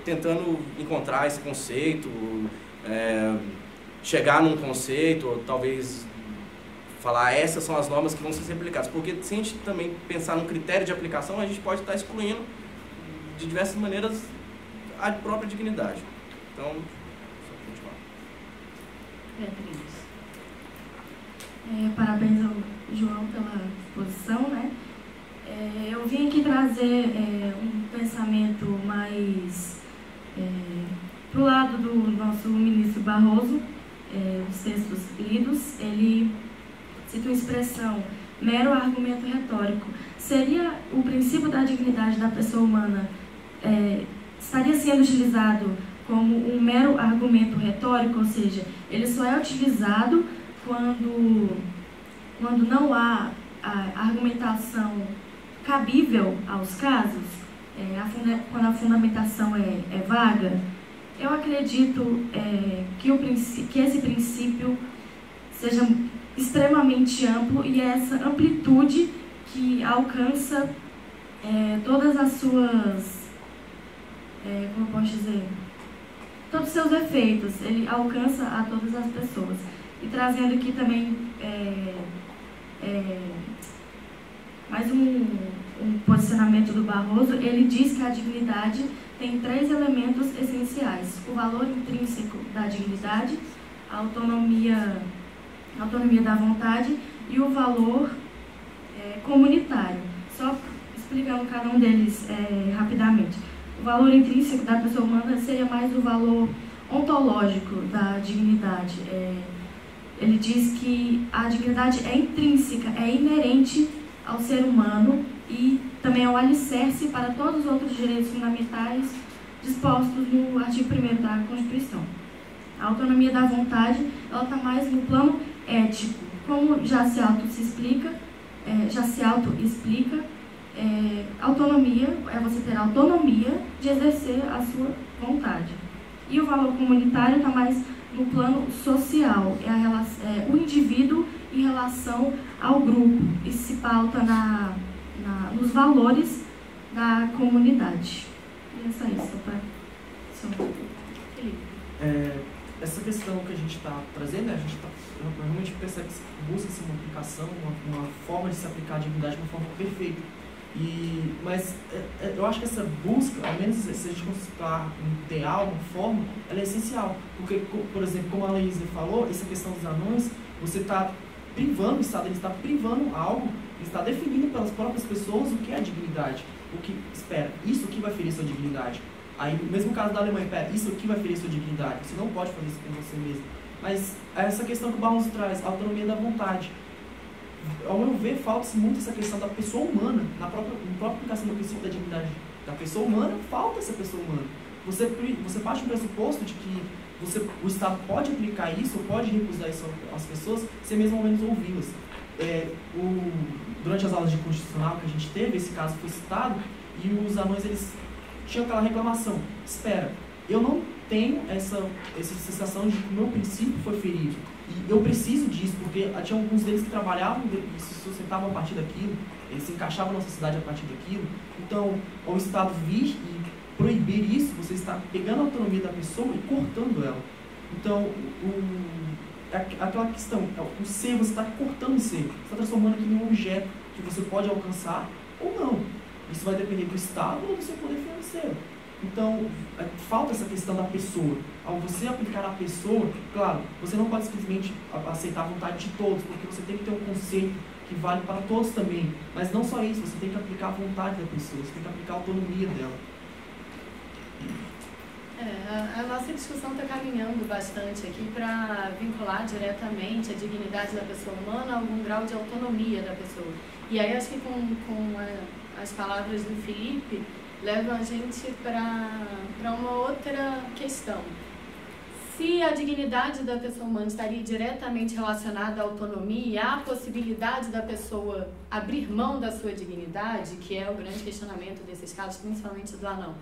tentando encontrar esse conceito, chegar num conceito, ou talvez falar essas são as normas que vão ser aplicadas. Porque se a gente também pensar num critério de aplicação, a gente pode estar excluindo de diversas maneiras a própria dignidade. Então, só continuar. Beatriz. Parabéns ao João pela exposição, né? Eu vim aqui trazer um pensamento mais para o lado do nosso ministro Barroso, os textos lidos. Ele cita uma expressão, mero argumento retórico. Seria o princípio da dignidade da pessoa humana, estaria sendo utilizado como um mero argumento retórico, ou seja, ele só é utilizado quando não há a argumentação cabível aos casos, quando a fundamentação é vaga. Eu acredito que esse princípio seja extremamente amplo e essa amplitude que alcança todas as suas, como eu posso dizer, todos os seus efeitos, ele alcança a todas as pessoas. E trazendo aqui também posicionamento do Barroso. Ele diz que a dignidade tem 3 elementos essenciais: o valor intrínseco da dignidade, a autonomia da vontade e o valor comunitário. Só explicando cada um deles rapidamente. O valor intrínseco da pessoa humana seria mais o valor ontológico da dignidade. Ele diz que a dignidade é intrínseca, é inerente ao ser humano e também é o alicerce para todos os outros direitos fundamentais dispostos no artigo 1º da Constituição. A autonomia da vontade, ela está mais no plano ético. Como já se auto-explica, autonomia é você ter a autonomia de exercer a sua vontade. E o valor comunitário está mais no plano social, o indivíduo em relação ao grupo, e se pauta nos valores da comunidade. E é só isso, Felipe. Essa questão que a gente está trazendo, a gente realmente percebe que busca-se uma aplicação, uma forma de se aplicar a dignidade de uma forma perfeita. Mas eu acho que essa busca, ao menos se a gente considerar um ideal, uma forma, ela é essencial. Porque, por exemplo, como a Laísa falou, essa questão dos anões, você está privando, o Estado ele está privando algo, ele está definindo pelas próprias pessoas o que é a dignidade. O que, espera, isso aqui vai ferir sua dignidade. Aí, no mesmo caso da Alemanha, isso aqui vai ferir sua dignidade. Você não pode fazer isso com você mesmo. Mas essa questão que o Barroso traz, a autonomia da vontade. Ao meu ver, falta-se muito essa questão da pessoa humana, na própria aplicação do princípio da dignidade da pessoa humana, falta essa pessoa humana. Você parte do pressuposto de que o Estado pode aplicar isso, ou pode recusar isso às pessoas, sem mesmo ao menos ouvi-las. Durante as aulas de constitucional que a gente teve, esse caso foi citado, e os anões, eles tinham aquela reclamação: espera, eu não tenho essa sensação de que o meu princípio foi ferido. E eu preciso disso, porque tinha alguns deles que trabalhavam e se sustentavam a partir daquilo, eles se encaixavam na sociedade a partir daquilo. Então, ao Estado vir e proibir isso, você está pegando a autonomia da pessoa e cortando ela. Então, aquela questão, o ser, você está cortando o ser, você está transformando aquilo em um objeto que você pode alcançar ou não. Isso vai depender do Estado ou do seu poder financeiro. Então, falta essa questão da pessoa. Ao você aplicar a pessoa, claro, você não pode simplesmente aceitar a vontade de todos, porque você tem que ter um conceito que vale para todos também. Mas não só isso, você tem que aplicar a vontade da pessoa, você tem que aplicar a autonomia dela. A nossa discussão está caminhando bastante aqui para vincular diretamente a dignidade da pessoa humana a algum grau de autonomia da pessoa. E aí acho que com as palavras do Felipe, leva a gente para uma outra questão. Se a dignidade da pessoa humana estaria diretamente relacionada à autonomia e à possibilidade da pessoa abrir mão da sua dignidade, que é o grande questionamento desses casos, principalmente do anão.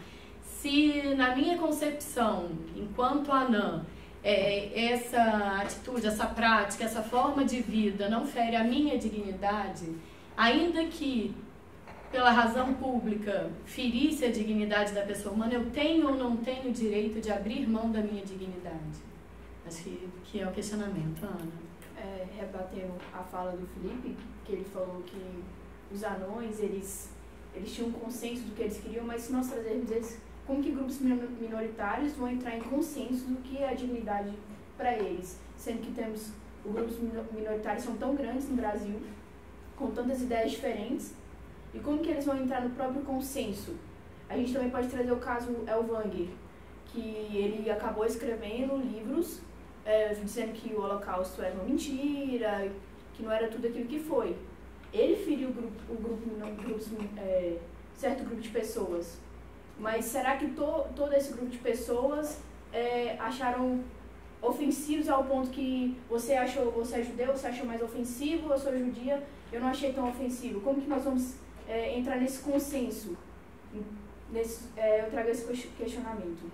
Se, na minha concepção, enquanto anã, essa atitude, essa prática, essa forma de vida não fere a minha dignidade, ainda que pela razão pública, ferisse a dignidade da pessoa humana, eu tenho ou não tenho o direito de abrir mão da minha dignidade? Acho que é o questionamento, Ana. Rebatendo a fala do Felipe, que ele falou que os anões, eles tinham um consenso do que eles queriam, mas se nós trazermos eles, como que grupos minoritários vão entrar em consenso do que é a dignidade para eles? Sendo que temos, os grupos minoritários são tão grandes no Brasil, com tantas ideias diferentes, e como que eles vão entrar no próprio consenso? A gente também pode trazer o caso Elvanger, que ele acabou escrevendo livros dizendo que o Holocausto era uma mentira, que não era tudo aquilo que foi. Ele feriu certo grupo de pessoas. Mas será que todo esse grupo de pessoas acharam ofensivos ao ponto que você é judeu, você achou mais ofensivo, eu sou judia, eu não achei tão ofensivo? Como que nós vamos entrar nesse consenso? Eu trago esse questionamento.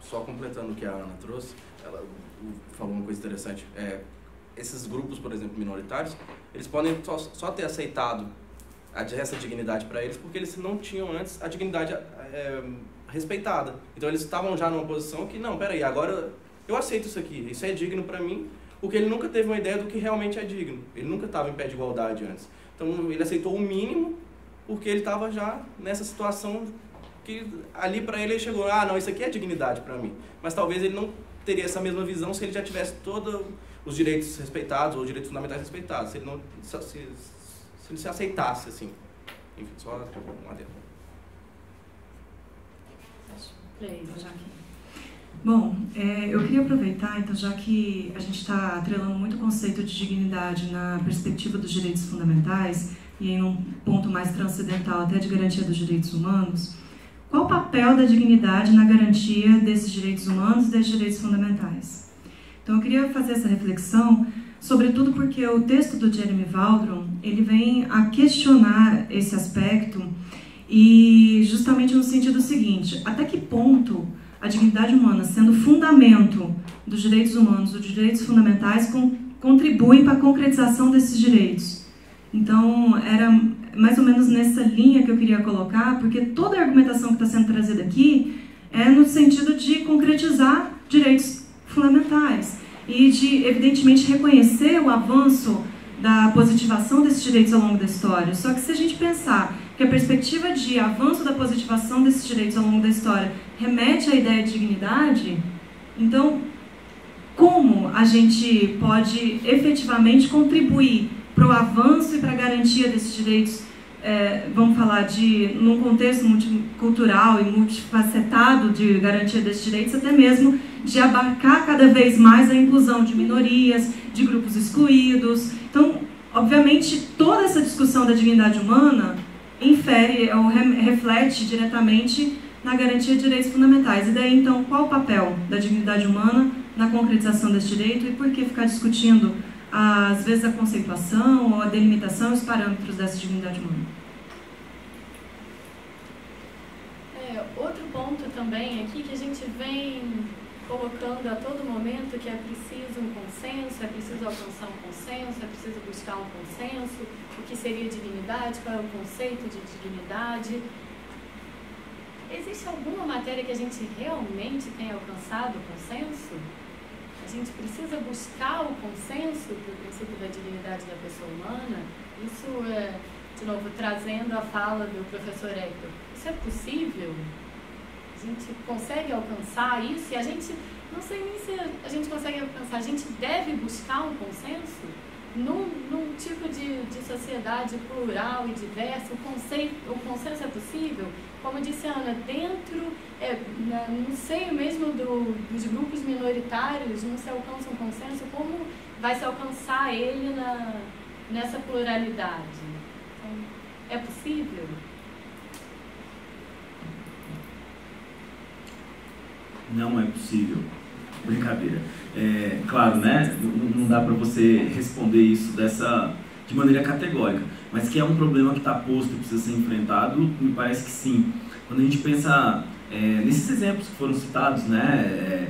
Só completando o que a Ana trouxe, ela falou uma coisa interessante. Esses grupos, por exemplo, minoritários, eles podem só ter aceitado essa dignidade para eles porque eles não tinham antes a dignidade respeitada. Então eles estavam já numa posição que, não, peraí, agora eu aceito isso é digno para mim, porque ele nunca teve uma ideia do que realmente é digno. Ele nunca estava em pé de igualdade antes. Então ele aceitou o mínimo porque ele estava já nessa situação que ali para ele chegou, não, isso aqui é dignidade para mim. Mas talvez ele não teria essa mesma visão se ele já tivesse todos os direitos respeitados, ou os direitos fundamentais respeitados, se ele não se ele se aceitasse assim. Enfim, só um adendo. Bom, eu queria aproveitar, então, já que a gente está atrelando muito o conceito de dignidade na perspectiva dos direitos fundamentais, e em um ponto mais transcendental até de garantia dos direitos humanos, qual o papel da dignidade na garantia desses direitos humanos e desses direitos fundamentais? Então, eu queria fazer essa reflexão, sobretudo porque o texto do Jeremy Waldron, ele vem a questionar esse aspecto, e justamente no sentido seguinte: até que ponto a dignidade humana, sendo fundamento dos direitos humanos, dos direitos fundamentais, contribui para a concretização desses direitos? Então, era mais ou menos nessa linha que eu queria colocar, porque toda a argumentação que está sendo trazida aqui é no sentido de concretizar direitos fundamentais e de, evidentemente, reconhecer o avanço da positivação desses direitos ao longo da história. Só que se a gente pensar que a perspectiva de avanço da positivação desses direitos ao longo da história remete à ideia de dignidade, então, como a gente pode efetivamente contribuir para o avanço e para a garantia desses direitos, vamos falar num contexto multicultural e multifacetado de garantia desses direitos, até mesmo de abarcar cada vez mais a inclusão de minorias, de grupos excluídos. Então, obviamente, toda essa discussão da dignidade humana infere ou reflete diretamente na garantia de direitos fundamentais. E daí, então, qual o papel da dignidade humana na concretização desse direito e por que ficar discutindo, às vezes, a conceituação ou a delimitação e os parâmetros dessa dignidade humana? Outro ponto também aqui que a gente vem colocando a todo momento, que é preciso um consenso, é preciso alcançar um consenso, é preciso buscar um consenso, o que seria dignidade, qual é o conceito de dignidade. Existe alguma matéria que a gente realmente tenha alcançado o consenso? A gente precisa buscar o consenso para o princípio da dignidade da pessoa humana? Isso é, de novo, trazendo a fala do professor Hector. Isso é possível? A gente consegue alcançar isso? E a gente, não sei nem se a gente consegue alcançar, a gente deve buscar um consenso? Num tipo de sociedade plural e diversa, o consenso é possível? Como disse a Ana, dentro, no seio mesmo dos grupos minoritários, não se alcança um consenso, como vai se alcançar ele nessa pluralidade? Então, é possível? Não é possível. Brincadeira. Claro, né? Não dá para você responder isso de maneira categórica, mas que é um problema que está posto e precisa ser enfrentado, me parece que sim. Quando a gente pensa nesses exemplos que foram citados, né?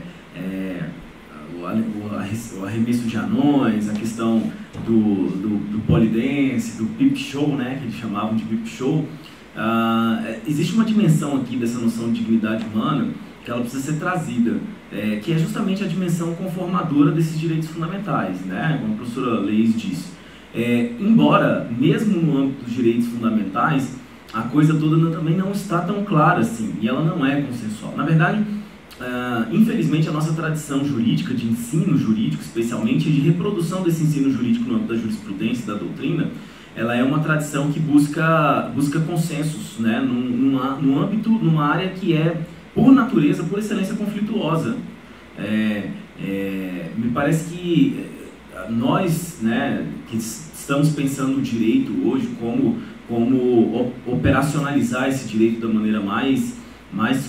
O arremesso de anões, a questão do polidense, do peep show, né? Que eles chamavam de peep show. Existe uma dimensão aqui dessa noção de dignidade humana que ela precisa ser trazida, que é justamente a dimensão conformadora desses direitos fundamentais, né? Como a professora Leís disse. Embora, mesmo no âmbito dos direitos fundamentais, a coisa toda também não está tão clara assim, e ela não é consensual. Na verdade, infelizmente, a nossa tradição jurídica, de ensino jurídico, especialmente de reprodução desse ensino jurídico no âmbito da jurisprudência e da doutrina, ela é uma tradição que busca consensos, né? num âmbito, numa área que é, por natureza, por excelência, conflituosa. Me parece que nós, né, que estamos pensando o direito hoje como operacionalizar esse direito da maneira mais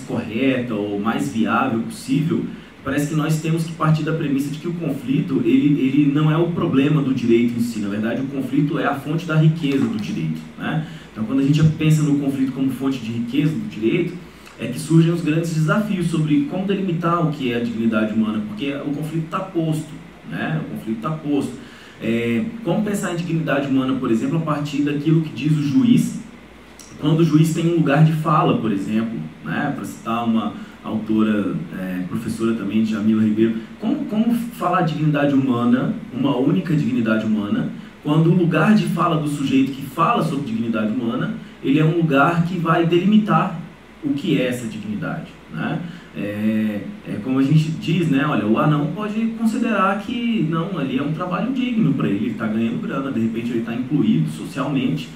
correta ou mais viável possível, parece que nós temos que partir da premissa de que o conflito ele não é o problema do direito em si. Na verdade, o conflito é a fonte da riqueza do direito, né? Então, quando a gente pensa no conflito como fonte de riqueza do direito, é que surgem os grandes desafios sobre como delimitar o que é a dignidade humana, porque o conflito está posto, né? O conflito está posto. Como pensar em dignidade humana, por exemplo, a partir daquilo que diz o juiz quando o juiz tem um lugar de fala, por exemplo, né, para citar uma autora, professora também, Jamila Ribeiro, como falar dignidade humana, uma única dignidade humana, quando o lugar de fala do sujeito que fala sobre dignidade humana, ele é um lugar que vai delimitar o que é essa dignidade, né? Como a gente diz, né, olha, o anão pode considerar que não, ali é um trabalho digno para ele está ganhando grana, de repente ele está incluído socialmente,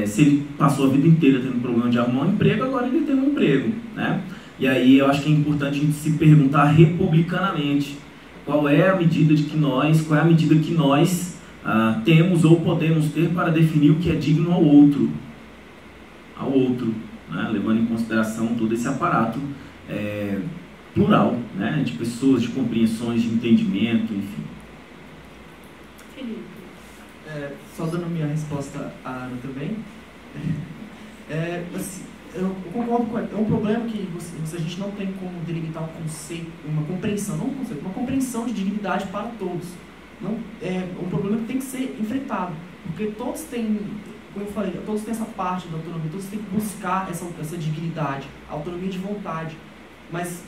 se ele passou a vida inteira tendo problema de arrumar um emprego, agora ele tem um emprego, né? E aí eu acho que é importante a gente se perguntar republicanamente qual é a medida que nós temos ou podemos ter para definir o que é digno ao outro, né? Levando em consideração todo esse aparato plural, né? De pessoas, de compreensões, de entendimento, enfim. Felipe. Só dando minha resposta à Ana também, assim, eu concordo com ela. É um problema que a gente não tem como delimitar um conceito, uma compreensão, não um conceito, uma compreensão de dignidade para todos. Não, é um problema que tem que ser enfrentado, porque todos têm, como eu falei, todos têm essa parte da autonomia, todos têm que buscar essa dignidade, a autonomia de vontade. Mas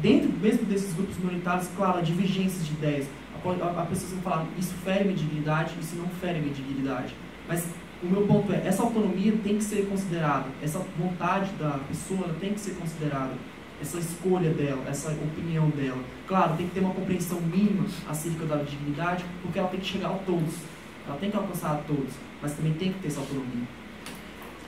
dentro mesmo desses grupos minoritários, claro, há divergências de ideias. Há pessoas que vão falar, isso fere minha dignidade, isso não fere minha dignidade. Mas o meu ponto é, essa autonomia tem que ser considerada, essa vontade da pessoa tem que ser considerada, essa escolha dela, essa opinião dela. Claro, tem que ter uma compreensão mínima acerca da dignidade, porque ela tem que chegar a todos, ela tem que alcançar a todos, mas também tem que ter essa autonomia.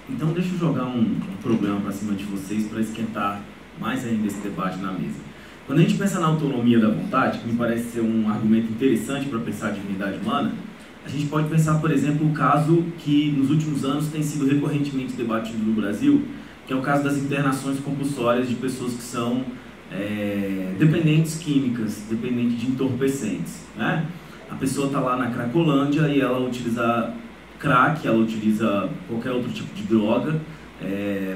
Então deixa eu jogar um problema para cima de vocês para esquentar mais ainda esse debate na mesa. Quando a gente pensa na autonomia da vontade, que me parece ser um argumento interessante para pensar a dignidade humana, a gente pode pensar, por exemplo, o caso que nos últimos anos tem sido recorrentemente debatido no Brasil, que é o caso das internações compulsórias de pessoas que são dependentes químicas, dependentes de entorpecentes, né? A pessoa está lá na Cracolândia e ela utiliza crack, ela utiliza qualquer outro tipo de droga,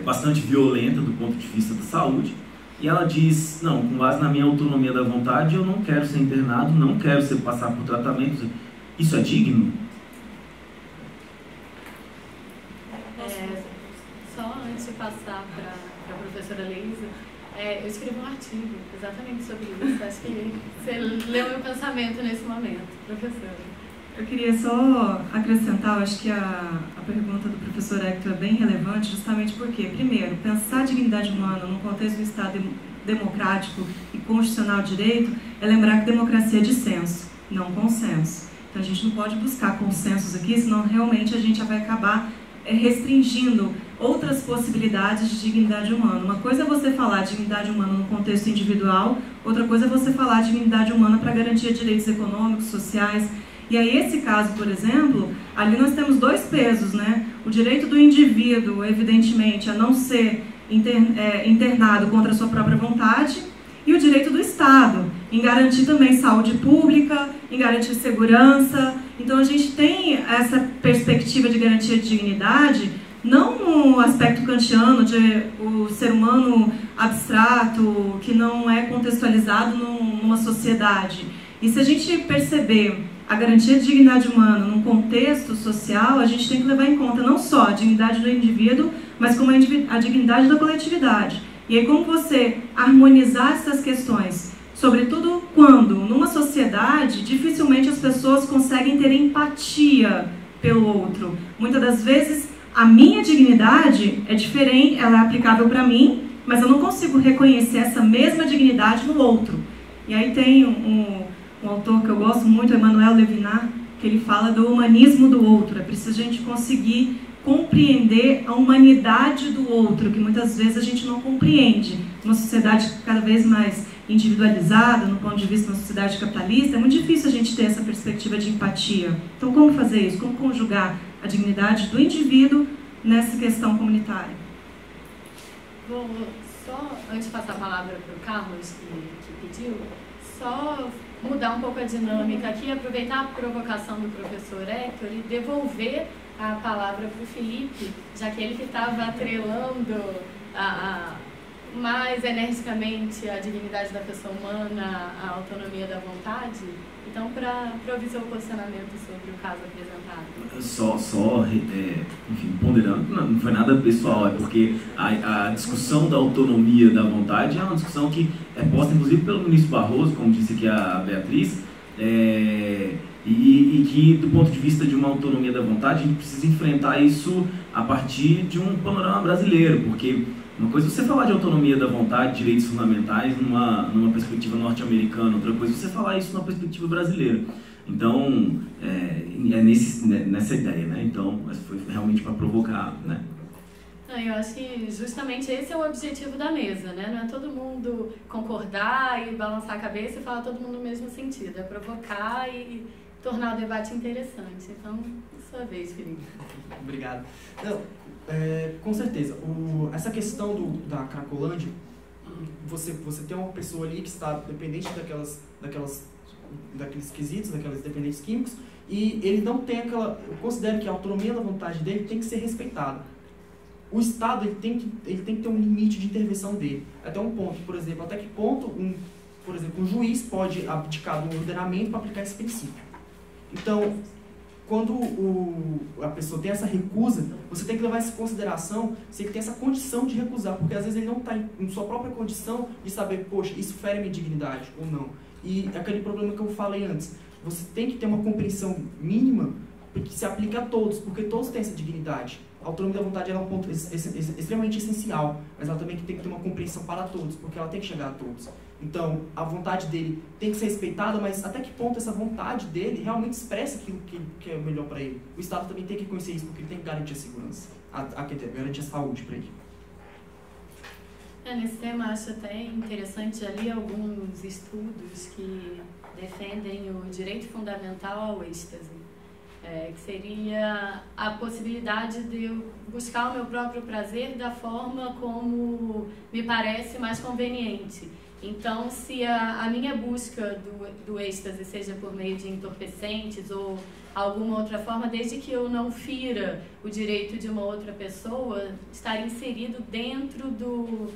bastante violenta do ponto de vista da saúde, e ela diz, não, com base na minha autonomia da vontade, eu não quero ser internado, não quero passar por tratamentos. Isso é digno? Só antes de passar para a professora Leísa, eu escrevi um artigo exatamente sobre isso. Acho que você leu meu pensamento nesse momento, professora. Eu queria só acrescentar, acho que a pergunta do professor Hector é bem relevante, justamente porque, primeiro, pensar a dignidade humana no contexto do Estado democrático e constitucional de direito é lembrar que democracia é dissenso, não consenso. Então a gente não pode buscar consensos aqui, senão realmente a gente vai acabar restringindo outras possibilidades de dignidade humana. Uma coisa é você falar de dignidade humana no contexto individual, outra coisa é você falar de dignidade humana para garantir direitos econômicos, sociais. E aí, esse caso, por exemplo, ali nós temos dois pesos, né? O direito do indivíduo, evidentemente, a não ser internado contra a sua própria vontade, e o direito do Estado, em garantir também saúde pública, em garantir segurança. Então, a gente tem essa perspectiva de garantia de dignidade, não no aspecto kantiano, de o ser humano abstrato, que não é contextualizado numa sociedade. E se a gente perceber a garantia de dignidade humana num contexto social, a gente tem que levar em conta não só a dignidade do indivíduo, mas como a dignidade da coletividade. E aí como você harmonizar essas questões, sobretudo quando, numa sociedade, dificilmente as pessoas conseguem ter empatia pelo outro. Muitas das vezes, a minha dignidade é diferente, ela é aplicável para mim, mas eu não consigo reconhecer essa mesma dignidade no outro. E aí tem um autor que eu gosto muito, Emmanuel Levinas, que ele fala do humanismo do outro. É preciso a gente conseguir compreender a humanidade do outro, que muitas vezes a gente não compreende. Uma sociedade cada vez mais individualizada, no ponto de vista de uma sociedade capitalista, é muito difícil a gente ter essa perspectiva de empatia. Então, como fazer isso? Como conjugar a dignidade do indivíduo nessa questão comunitária? Bom, só antes de passar a palavra para o Carlos, que pediu, só mudar um pouco a dinâmica aqui, aproveitar a provocação do professor Hector e devolver a palavra para o Felipe, já que ele que estava atrelando mais energicamente a dignidade da pessoa humana, a autonomia da vontade. Então, para ouvir seu posicionamento sobre o caso apresentado. Enfim, ponderando, não foi nada pessoal, é porque a discussão da autonomia da vontade é uma discussão que é posta, inclusive, pelo ministro Barroso, como disse aqui a Beatriz, e que, do ponto de vista de uma autonomia da vontade, a gente precisa enfrentar isso a partir de um panorama brasileiro, porque uma coisa é você falar de autonomia da vontade, direitos fundamentais, numa perspectiva norte-americana, outra coisa é você falar isso numa perspectiva brasileira. Então, nessa ideia, né? Então, foi realmente para provocar, né? Eu acho que justamente esse é o objetivo da mesa, né? Não é todo mundo concordar e balançar a cabeça e falar todo mundo no mesmo sentido. É provocar e tornar o debate interessante. Então, sua vez, Felipe. Obrigado. Não, com certeza. Essa questão da Cracolândia, você tem uma pessoa ali que está dependente daqueles quesitos, daqueles dependentes químicos, e ele não tem aquela... Eu considero que a autonomia da vontade dele tem que ser respeitada. O Estado ele tem que ter um limite de intervenção dele. Até um ponto, por exemplo, até que ponto um juiz pode abdicar do ordenamento para aplicar esse princípio. Então, quando a pessoa tem essa recusa, você tem que levar isso em consideração se ele tem essa condição de recusar, porque às vezes ele não está em sua própria condição de saber, poxa, isso fere minha dignidade ou não. E aquele problema que eu falei antes, você tem que ter uma compreensão mínima que se aplica a todos, porque todos têm essa dignidade. A autonomia da vontade é um ponto extremamente essencial, mas ela também tem que ter uma compreensão para todos, porque ela tem que chegar a todos. Então, a vontade dele tem que ser respeitada, mas até que ponto essa vontade dele realmente expressa aquilo que é melhor para ele? O Estado também tem que conhecer isso, porque ele tem que garantir a segurança, garantir a saúde para ele. Nesse tema, acho até interessante, já li alguns estudos que defendem o direito fundamental ao êxtase. Que seria a possibilidade de eu buscar o meu próprio prazer da forma como me parece mais conveniente. Então, se a minha busca do êxtase seja por meio de entorpecentes ou alguma outra forma, desde que eu não fira o direito de uma outra pessoa, estar inserido dentro do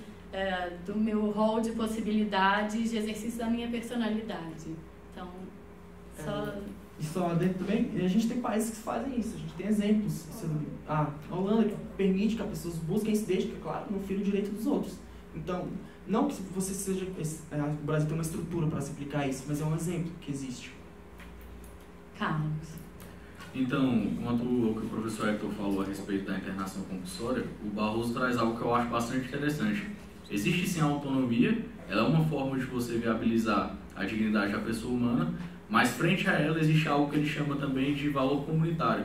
meu rol de possibilidades de exercício da minha personalidade. Então, só... Isso lá dentro também, a gente tem países que fazem isso, a gente tem exemplos. A Holanda, que permite que as pessoas busquem isso desde que, claro, não fira o direito dos outros. Então, não que você seja... O Brasil tem uma estrutura para se aplicar isso, mas é um exemplo que existe. Carlos. Então, quanto ao que o professor Hector falou a respeito da internação compulsória, o Barroso traz algo que eu acho bastante interessante. Existe sim a autonomia, ela é uma forma de você viabilizar a dignidade da pessoa humana, mas frente a ela existe algo que ele chama também de valor comunitário,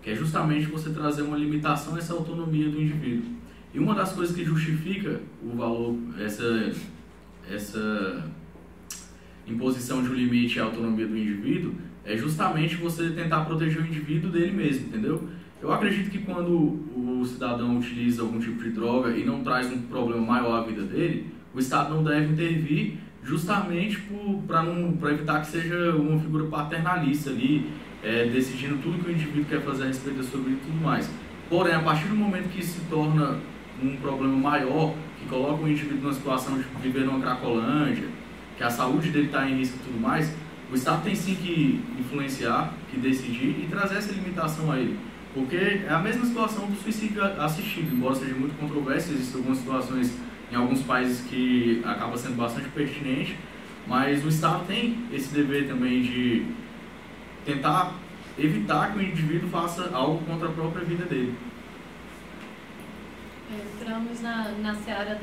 que é justamente você trazer uma limitação a essa autonomia do indivíduo. E uma das coisas que justifica o valor, essa imposição de um limite à autonomia do indivíduo, é justamente você tentar proteger o indivíduo dele mesmo, entendeu? Eu acredito que quando o cidadão utiliza algum tipo de droga e não traz um problema maior à vida dele, o Estado não deve intervir justamente para evitar que seja uma figura paternalista ali, decidindo tudo que o indivíduo quer fazer a respeito da sua vida e tudo mais. Porém, a partir do momento que isso se torna um problema maior, que coloca o indivíduo numa situação de viver numa cracolândia, que a saúde dele está em risco e tudo mais, o Estado tem sim que influenciar, que decidir e trazer essa limitação a ele. Porque é a mesma situação do suicídio assistido, embora seja muito controverso, existem algumas situações em alguns países que acaba sendo bastante pertinente, mas o Estado tem esse dever também de tentar evitar que o indivíduo faça algo contra a própria vida dele. Entramos na seara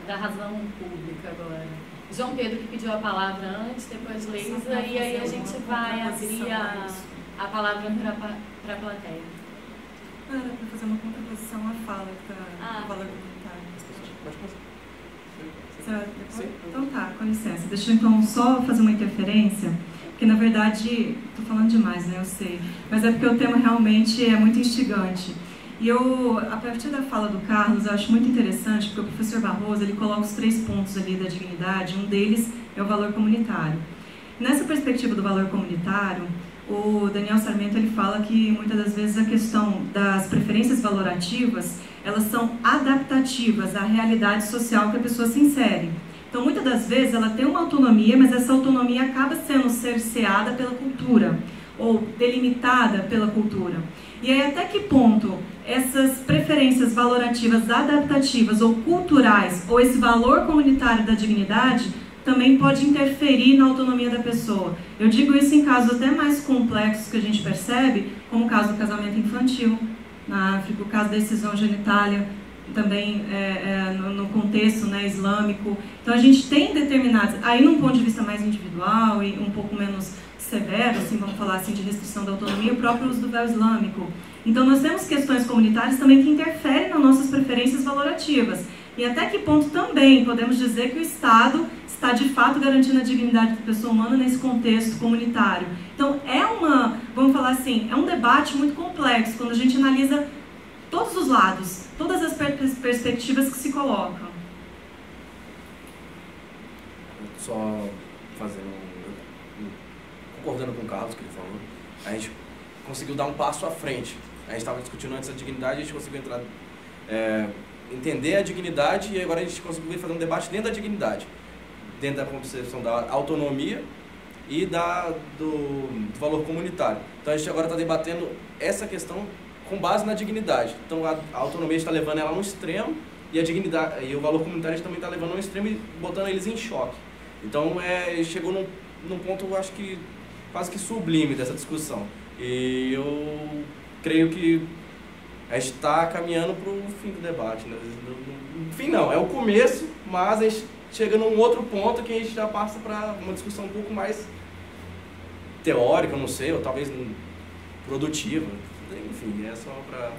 da razão pública agora. João Pedro que pediu a palavra antes, depois Leisa, e aí a gente vai abrir a palavra para a plateia. Era para fazer uma contraposição à fala que está no valor comunitário. Pode passar. Então tá, com licença. Deixa eu então só fazer uma interferência, porque na verdade, estou falando demais, né, eu sei, mas é porque o tema realmente é muito instigante. E eu, a partir da fala do Carlos, eu acho muito interessante, porque o professor Barroso, ele coloca os 3 pontos ali da dignidade, um deles é o valor comunitário. Nessa perspectiva do valor comunitário, o Daniel Sarmento ele fala que muitas das vezes a questão das preferências valorativas, elas são adaptativas à realidade social que a pessoa se insere. Então, muitas das vezes ela tem uma autonomia, mas essa autonomia acaba sendo cerceada pela cultura, ou delimitada pela cultura. E aí, até que ponto essas preferências valorativas adaptativas ou culturais, ou esse valor comunitário da dignidade, também pode interferir na autonomia da pessoa. Eu digo isso em casos até mais complexos que a gente percebe, como o caso do casamento infantil na África, o caso da excisão genitália, também no contexto, né, islâmico. Então a gente tem determinados, aí num ponto de vista mais individual e um pouco menos severo, assim, vamos falar assim, de restrição da autonomia, o próprio uso do véu islâmico. Então nós temos questões comunitárias também que interferem nas nossas preferências valorativas. E até que ponto também podemos dizer que o Estado está de fato garantindo a dignidade da pessoa humana nesse contexto comunitário. Então vamos falar assim, é um debate muito complexo quando a gente analisa todos os lados, todas as perspectivas que se colocam. Só concordando com o Carlos, que ele falou, a gente conseguiu dar um passo à frente. A gente estava discutindo antes a dignidade, a gente conseguiu entender a dignidade e agora a gente conseguiu fazer um debate dentro da dignidade, dentro da concepção da autonomia e do valor comunitário. Então a gente agora está debatendo essa questão com base na dignidade. Então a autonomia está levando ela a um extremo e a dignidade e o valor comunitário a gente também está levando a um extremo e botando eles em choque. Então chegou num ponto, acho que quase que sublime dessa discussão. E eu creio que a gente está caminhando para o fim do debate, né? Fim não, é o começo, mas a gente chega num outro ponto que a gente já passa para uma discussão um pouco mais teórica, não sei, ou talvez produtiva. Enfim, é só para...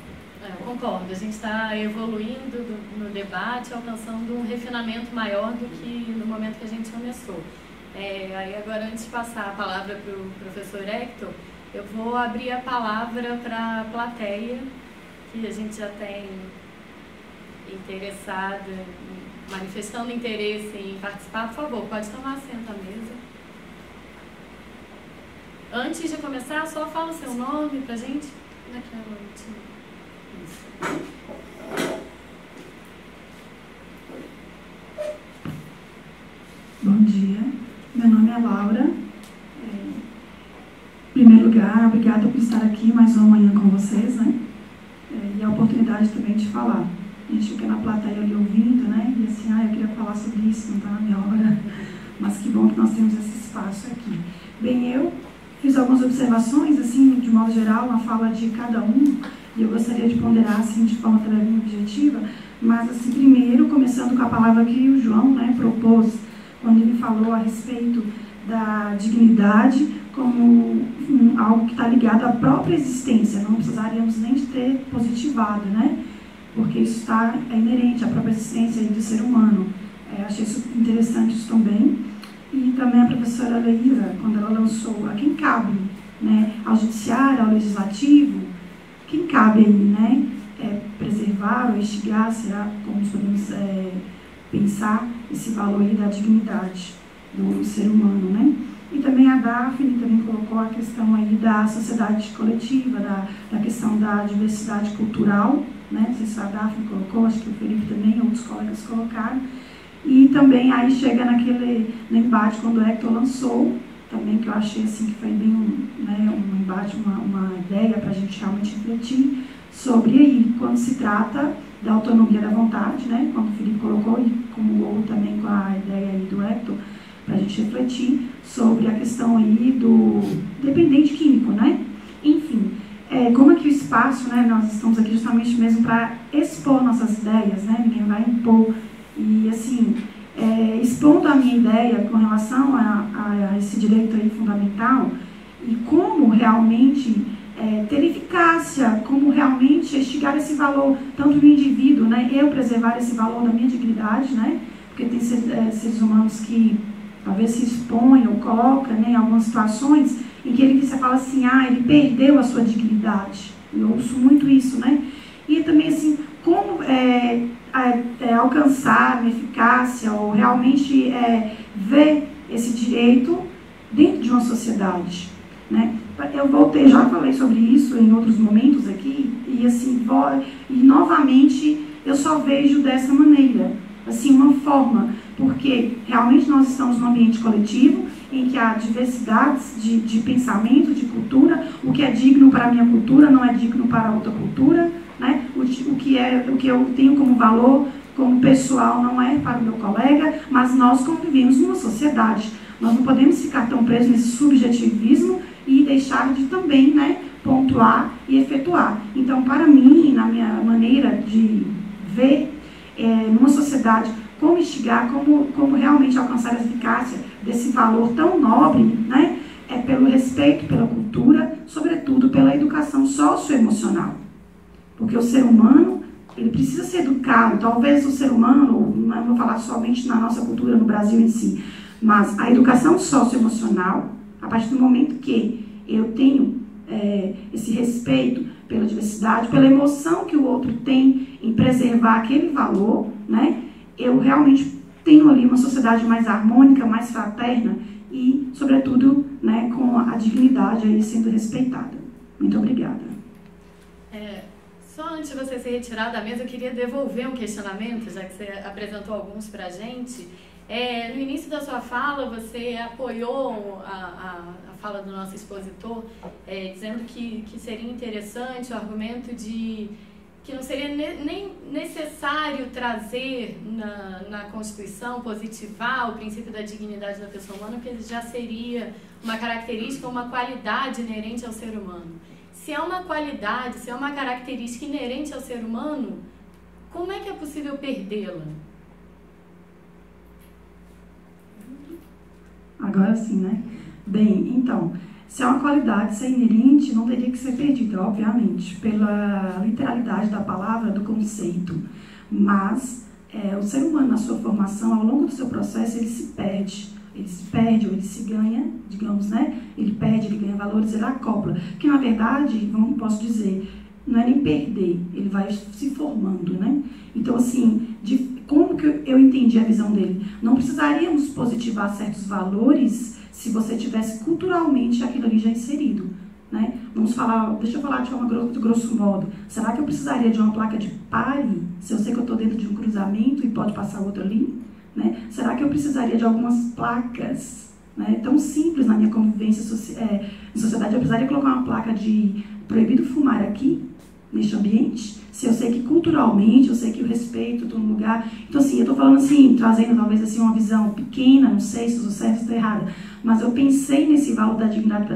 Eu concordo, a gente está evoluindo no debate, alcançando um refinamento maior do que no momento que a gente começou. Aí agora, antes de passar a palavra para o professor Hector, eu vou abrir a palavra para a plateia, que a gente já tem interessada, manifestando interesse em participar. Por favor, pode tomar assento à mesa. Antes de começar, só fala o seu nome para a gente. Naquela última. Isso. Bom dia, meu nome é Laura. Em primeiro lugar, obrigada por estar aqui mais uma manhã com vocês, né? E a oportunidade também de falar. A gente fica na plateia ali ouvindo, né? E assim, eu queria falar sobre isso, não está na minha hora. Mas que bom que nós temos esse espaço aqui. Bem, eu fiz algumas observações, assim, de modo geral, na fala de cada um, e eu gostaria de ponderar, assim, de forma também objetiva, mas, assim, primeiro, começando com a palavra que o João, né, propôs, quando ele falou a respeito da dignidade como algo que está ligado à própria existência, não precisaríamos nem de ter positivado, né, porque isso é inerente à própria existência do ser humano. Achei isso interessante isso também. E também a professora Leísa, quando ela lançou a quem cabe, né, ao judiciário, ao legislativo, quem cabe aí, né, preservar ou instigar, será como podemos pensar esse valor aí da dignidade do ser humano, né? E também a Daphne também colocou a questão aí da sociedade coletiva, da questão da diversidade cultural, né? Não sei se a Daphne colocou, acho que o Felipe também, outros colegas colocaram. E também aí chega no embate quando o Hector lançou, também que eu achei assim que foi bem um embate, uma ideia para a gente realmente refletir sobre aí, quando se trata da autonomia da vontade, né, quando o Felipe colocou e comungou também com a ideia aí do Hector, para a gente refletir sobre a questão aí do dependente químico, né? Enfim, como aqui o espaço, né, nós estamos aqui justamente mesmo para expor nossas ideias, né, ninguém vai impor. E, assim, expondo a minha ideia com relação a esse direito aí fundamental e como realmente ter eficácia, como realmente instigar esse valor, tanto no indivíduo, né, eu preservar esse valor da minha dignidade, né, porque tem seres humanos que talvez se expõem ou colocam, né, em algumas situações em que ele fala assim, ele perdeu a sua dignidade. Eu ouço muito isso, né, e também, assim, como alcançar uma eficácia ou realmente ver esse direito dentro de uma sociedade. né? Eu voltei, já falei sobre isso em outros momentos aqui, e assim, e novamente eu só vejo dessa maneira, assim, uma forma, porque realmente nós estamos num ambiente coletivo, em que há diversidades de pensamento, de cultura. O que é digno para a minha cultura não é digno para a outra cultura, né? O que eu tenho como valor, como pessoal, não é para o meu colega, mas nós convivemos numa sociedade. Nós não podemos ficar tão presos nesse subjetivismo e deixar de também, né, pontuar e efetuar. Então, para mim, na minha maneira de ver, numa sociedade, como instigar, como realmente alcançar a eficácia desse valor tão nobre, né, é pelo respeito pela cultura, sobretudo pela educação socioemocional. Porque o ser humano, ele precisa ser educado. Talvez o ser humano, não vou falar somente na nossa cultura, no Brasil em si, mas a educação socioemocional, a partir do momento que eu tenho esse respeito pela diversidade, pela emoção que o outro tem em preservar aquele valor, né, eu realmente tenho ali uma sociedade mais harmônica, mais fraterna e, sobretudo, né, com a dignidade aí sendo respeitada. Muito obrigada. Só antes de você se retirar da mesa, eu queria devolver um questionamento, já que você apresentou alguns para a gente. No início da sua fala, você apoiou a fala do nosso expositor, dizendo que seria interessante o argumento de que não seria nem necessário trazer na Constituição, positivar o princípio da dignidade da pessoa humana, porque já seria uma característica, uma qualidade inerente ao ser humano. Se é uma qualidade, se é uma característica inerente ao ser humano, como é que é possível perdê-la? Agora sim, né? Bem, então, se é uma qualidade, se é inerente, não teria que ser perdida, obviamente, pela literalidade da palavra, do conceito. Mas o ser humano, na sua formação, ao longo do seu processo, ele se perde ou ele se ganha, digamos, né? Ele perde, ele ganha valores, ele acopla. Que, na verdade, posso dizer, não é nem perder, ele vai se formando, né? Então, assim, como que eu entendi a visão dele? Não precisaríamos positivar certos valores se você tivesse culturalmente aquilo ali já inserido, né? Deixa eu falar de forma grosso modo. Será que eu precisaria de uma placa de pare, se eu sei que eu estou dentro de um cruzamento e pode passar outro ali? Né? Será que eu precisaria de algumas placas, né, tão simples na minha convivência em sociedade? Eu precisaria colocar uma placa de proibido fumar aqui, neste ambiente? Se eu sei que culturalmente, eu sei que o respeito, estou num lugar... Então, assim, eu estou falando assim, trazendo talvez assim, uma visão pequena, não sei se estou certa ou estou errada, mas eu pensei nesse valor da dignidade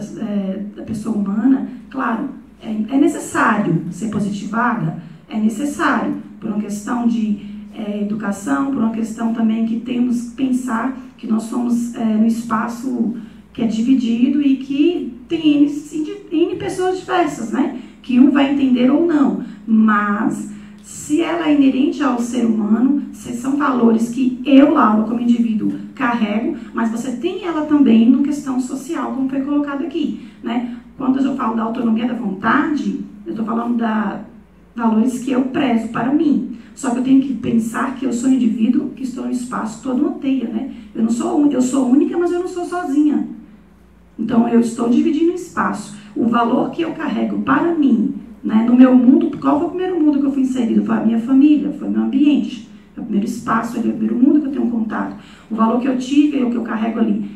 da pessoa humana. Claro, é necessário ser positivada, é necessário, por uma questão de educação, por uma questão também que temos que pensar que nós somos no espaço que é dividido e que tem N pessoas diversas, né? Que um vai entender ou não, mas se ela é inerente ao ser humano, se são valores que eu, Laura, como indivíduo, carrego, mas você tem ela também no questão social, como foi colocado aqui, né? Quando eu falo da autonomia da vontade, eu estou falando valores que eu prezo para mim. Só que eu tenho que pensar que eu sou um indivíduo que estou no espaço, toda uma teia, né? Eu sou única, mas eu não sou sozinha. Então, eu estou dividindo o espaço. O valor que eu carrego para mim, né, no meu mundo, qual foi o primeiro mundo que eu fui inserido? Foi a minha família, foi o meu ambiente. Foi o primeiro espaço, foi o primeiro mundo que eu tenho contato. O valor que eu tive é o que eu carrego ali.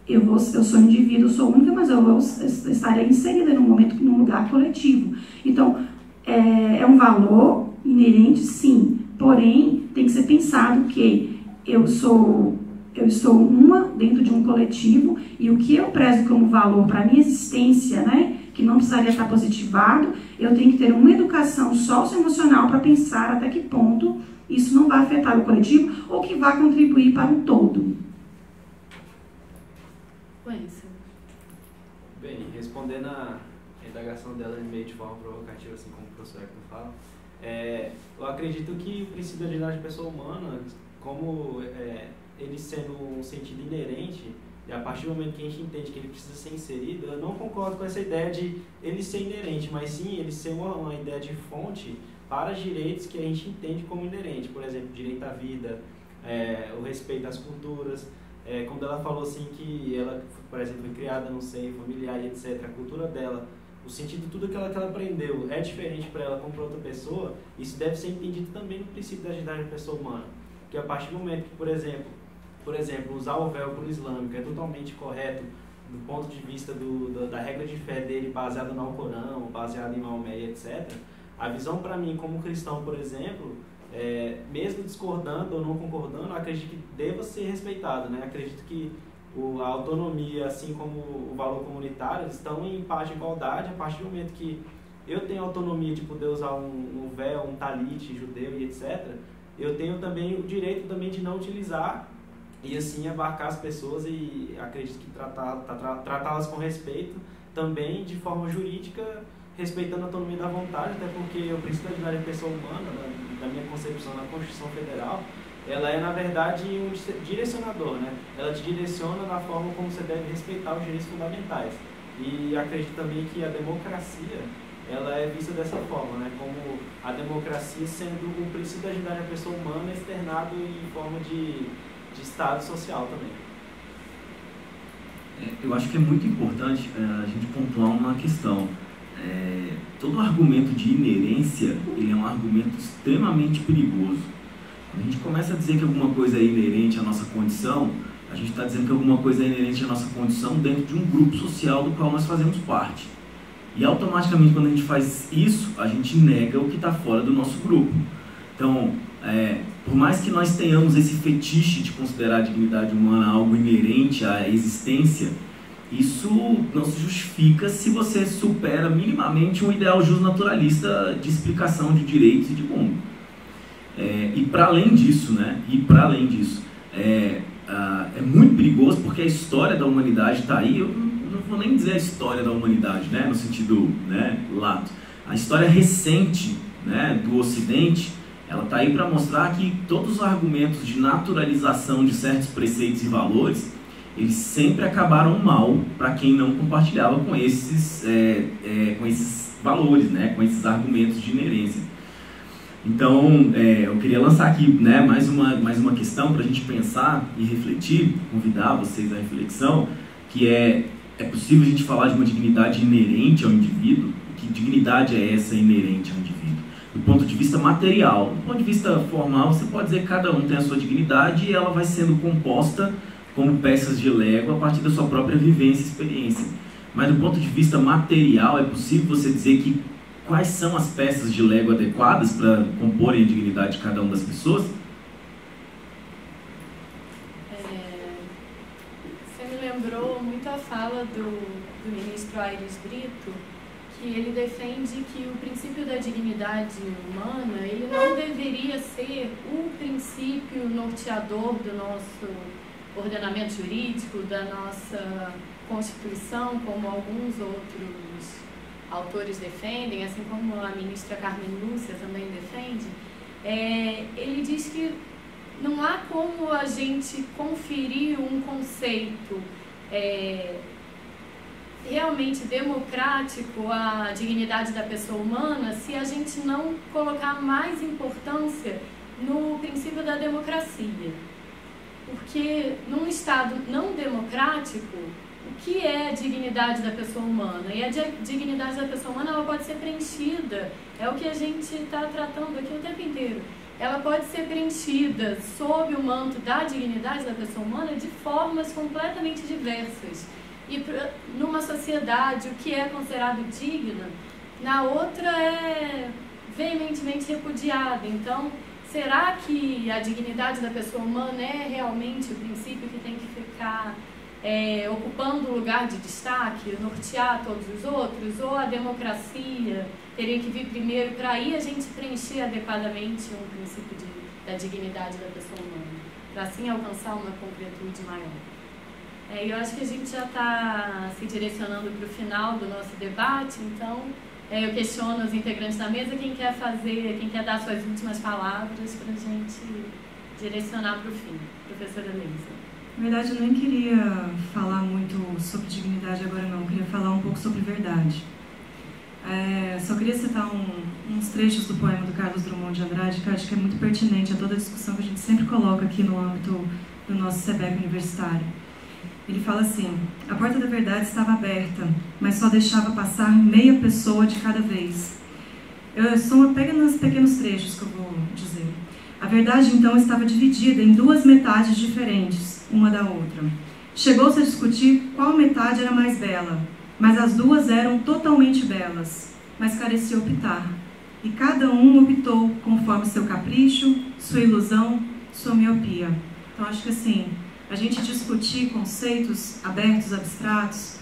Eu sou um indivíduo, eu sou única, mas eu estarei inserida num lugar coletivo. Então, é um valor inerente, sim, porém tem que ser pensado que eu sou uma dentro de um coletivo e o que eu prezo como valor para a minha existência, né, que não precisaria estar positivado, eu tenho que ter uma educação socioemocional para pensar até que ponto isso não vai afetar o coletivo ou que vai contribuir para o todo. Bem, respondendo a indagação dela meio de forma provocativa, assim como o professor Hector fala, eu acredito que o princípio da dignidade da pessoa humana, como ele sendo um sentido inerente, e a partir do momento que a gente entende que ele precisa ser inserido, eu não concordo com essa ideia de ele ser inerente, mas sim ele ser uma ideia de fonte para direitos que a gente entende como inerente. Por exemplo, direito à vida, o respeito às culturas. quando ela falou assim que ela, por exemplo, foi criada no seio familiar e etc., a cultura dela, o sentido, tudo que ela aprendeu é diferente para ela como para outra pessoa, isso deve ser entendido também no princípio da dignidade da pessoa humana. Porque a partir do momento que, por exemplo, usar o véu para o islâmico é totalmente correto do ponto de vista da regra de fé dele baseada no Alcorão, baseada em Maomé, etc., a visão para mim como cristão, por exemplo, mesmo discordando ou não concordando, eu acredito que deva ser respeitado, né? Acredito que a autonomia, assim como o valor comunitário, estão em paz de igualdade a partir do momento que eu tenho autonomia de poder usar um véu, um talite judeu e etc., eu tenho também o direito também de não utilizar e assim abarcar as pessoas e acredito que tratá-las com respeito também de forma jurídica, respeitando a autonomia da vontade, até porque o princípio da dignidade da pessoa humana, da minha concepção na Constituição Federal, ela é, na verdade, um direcionador, né? Ela te direciona na forma como você deve respeitar os direitos fundamentais. E acredito também que a democracia, ela é vista dessa forma, né? Como a democracia sendo o princípio da dignidade da pessoa humana externado em forma de Estado social também. Eu acho que é muito importante a gente pontuar uma questão. Todo argumento de inerência, ele é um argumento extremamente perigoso. Quando a gente começa a dizer que alguma coisa é inerente à nossa condição, a gente está dizendo que alguma coisa é inerente à nossa condição dentro de um grupo social do qual nós fazemos parte. E automaticamente, quando a gente faz isso, a gente nega o que está fora do nosso grupo. Então, por mais que nós tenhamos esse fetiche de considerar a dignidade humana algo inerente à existência, isso não se justifica se você supera minimamente um ideal justnaturalista de explicação de direitos e de mundo. E para além disso, né? É muito perigoso porque a história da humanidade está aí. Eu não vou nem dizer a história da humanidade, né? No sentido, né, lato. A história recente, né, do Ocidente, ela está aí para mostrar que todos os argumentos de naturalização de certos preceitos e valores, eles sempre acabaram mal para quem não compartilhava com esses valores, né, com esses argumentos de inerência. Então, eu queria lançar aqui, né, mais uma questão para a gente pensar e refletir, convidar vocês à reflexão, que é possível a gente falar de uma dignidade inerente ao indivíduo? Que dignidade é essa inerente ao indivíduo? Do ponto de vista material, do ponto de vista formal, você pode dizer que cada um tem a sua dignidade e ela vai sendo composta como peças de Lego a partir da sua própria vivência e experiência. Mas do ponto de vista material, é possível você dizer que quais são as peças de Lego adequadas para comporem a dignidade de cada uma das pessoas? Você me lembrou muito a fala do ministro Aires Brito, que ele defende que o princípio da dignidade humana ele não deveria ser o princípio norteador do nosso ordenamento jurídico, da nossa Constituição, como alguns outros autores defendem, assim como a ministra Carmen Lúcia também defende. Ele diz que não há como a gente conferir um conceito realmente democrático à dignidade da pessoa humana se a gente não colocar mais importância no princípio da democracia. Porque num Estado não democrático, o que é a dignidade da pessoa humana? E a dignidade da pessoa humana ela pode ser preenchida, é o que a gente está tratando aqui o tempo inteiro. Ela pode ser preenchida sob o manto da dignidade da pessoa humana de formas completamente diversas. E numa sociedade, o que é considerado digno, na outra é veementemente repudiado. Então, será que a dignidade da pessoa humana é realmente o princípio que tem que ficar ocupando um lugar de destaque, nortear todos os outros? Ou a democracia teria que vir primeiro para aí a gente preencher adequadamente um princípio da dignidade da pessoa humana, para assim alcançar uma concretude maior? Eu acho que a gente já está se direcionando para o final do nosso debate, então eu questiono os integrantes da mesa quem quer dar suas últimas palavras para a gente direcionar para o fim. Professora Leisa. Na verdade, eu nem queria falar muito sobre dignidade agora não, eu queria falar um pouco sobre verdade. Só queria citar uns trechos do poema do Carlos Drummond de Andrade, que eu acho que é muito pertinente a toda a discussão que a gente sempre coloca aqui no âmbito do nosso SEBEC universitário. Ele fala assim: a porta da verdade estava aberta, mas só deixava passar meia pessoa de cada vez. São apenas pequenos trechos que eu vou dizer. A verdade, então, estava dividida em duas metades diferentes, uma da outra. Chegou-se a discutir qual metade era mais bela, mas as duas eram totalmente belas, mas carecia optar. E cada um optou conforme seu capricho, sua ilusão, sua miopia. Então, acho que assim, a gente discutir conceitos abertos, abstratos,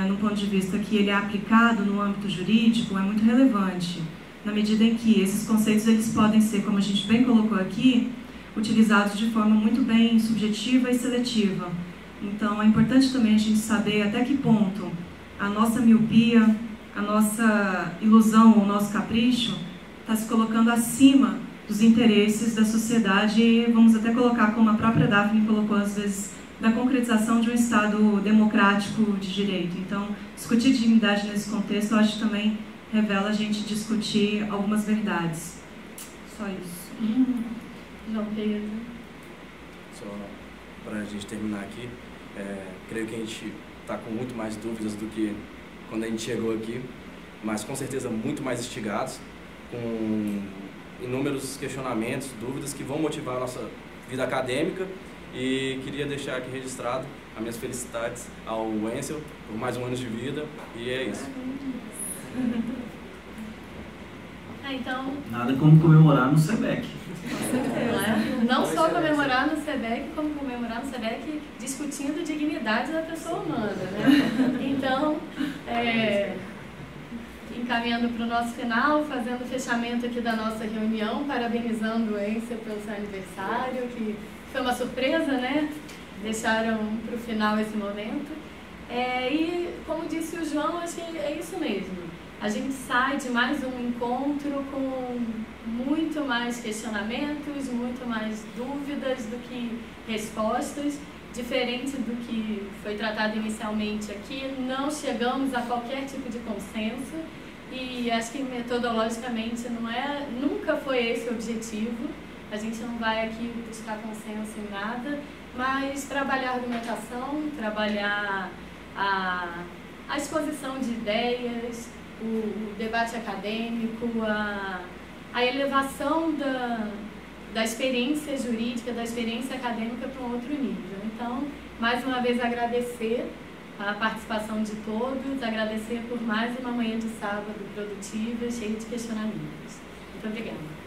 no ponto de vista que ele é aplicado no âmbito jurídico, é muito relevante, na medida em que esses conceitos eles podem ser, como a gente bem colocou aqui, utilizados de forma muito bem subjetiva e seletiva. Então, é importante também a gente saber até que ponto a nossa miopia, a nossa ilusão, o nosso capricho está se colocando acima dos interesses da sociedade e vamos até colocar, como a própria Daphne colocou às vezes, da concretização de um Estado democrático de direito. Então, discutir dignidade nesse contexto, eu acho que também revela a gente discutir algumas verdades. Só isso. João Pedro. Só para a gente terminar aqui, creio que a gente está com muito mais dúvidas do que quando a gente chegou aqui, mas com certeza muito mais instigados, com inúmeros questionamentos, dúvidas que vão motivar a nossa vida acadêmica. E queria deixar aqui registrado as minhas felicidades ao Wenzel por mais um ano de vida, e é isso. Então, nada como comemorar no SEBEC. Não só comemorar no SEBEC, como comemorar no SEBEC discutindo dignidade da pessoa humana, né? Então, encaminhando para o nosso final, fazendo o fechamento aqui da nossa reunião, parabenizando o Wenzel pelo seu aniversário, que foi uma surpresa, né? Deixaram para o final esse momento. E, como disse o João, acho que é isso mesmo. A gente sai de mais um encontro com muito mais questionamentos, muito mais dúvidas do que respostas, diferente do que foi tratado inicialmente aqui. Não chegamos a qualquer tipo de consenso e acho que metodologicamente nunca foi esse o objetivo. A gente não vai aqui buscar consenso em nada, mas trabalhar a argumentação, trabalhar a exposição de ideias, o debate acadêmico, a elevação da experiência jurídica, da experiência acadêmica para um outro nível. Então, mais uma vez agradecer a participação de todos, agradecer por mais uma manhã de sábado produtiva, cheia de questionamentos. Muito obrigada.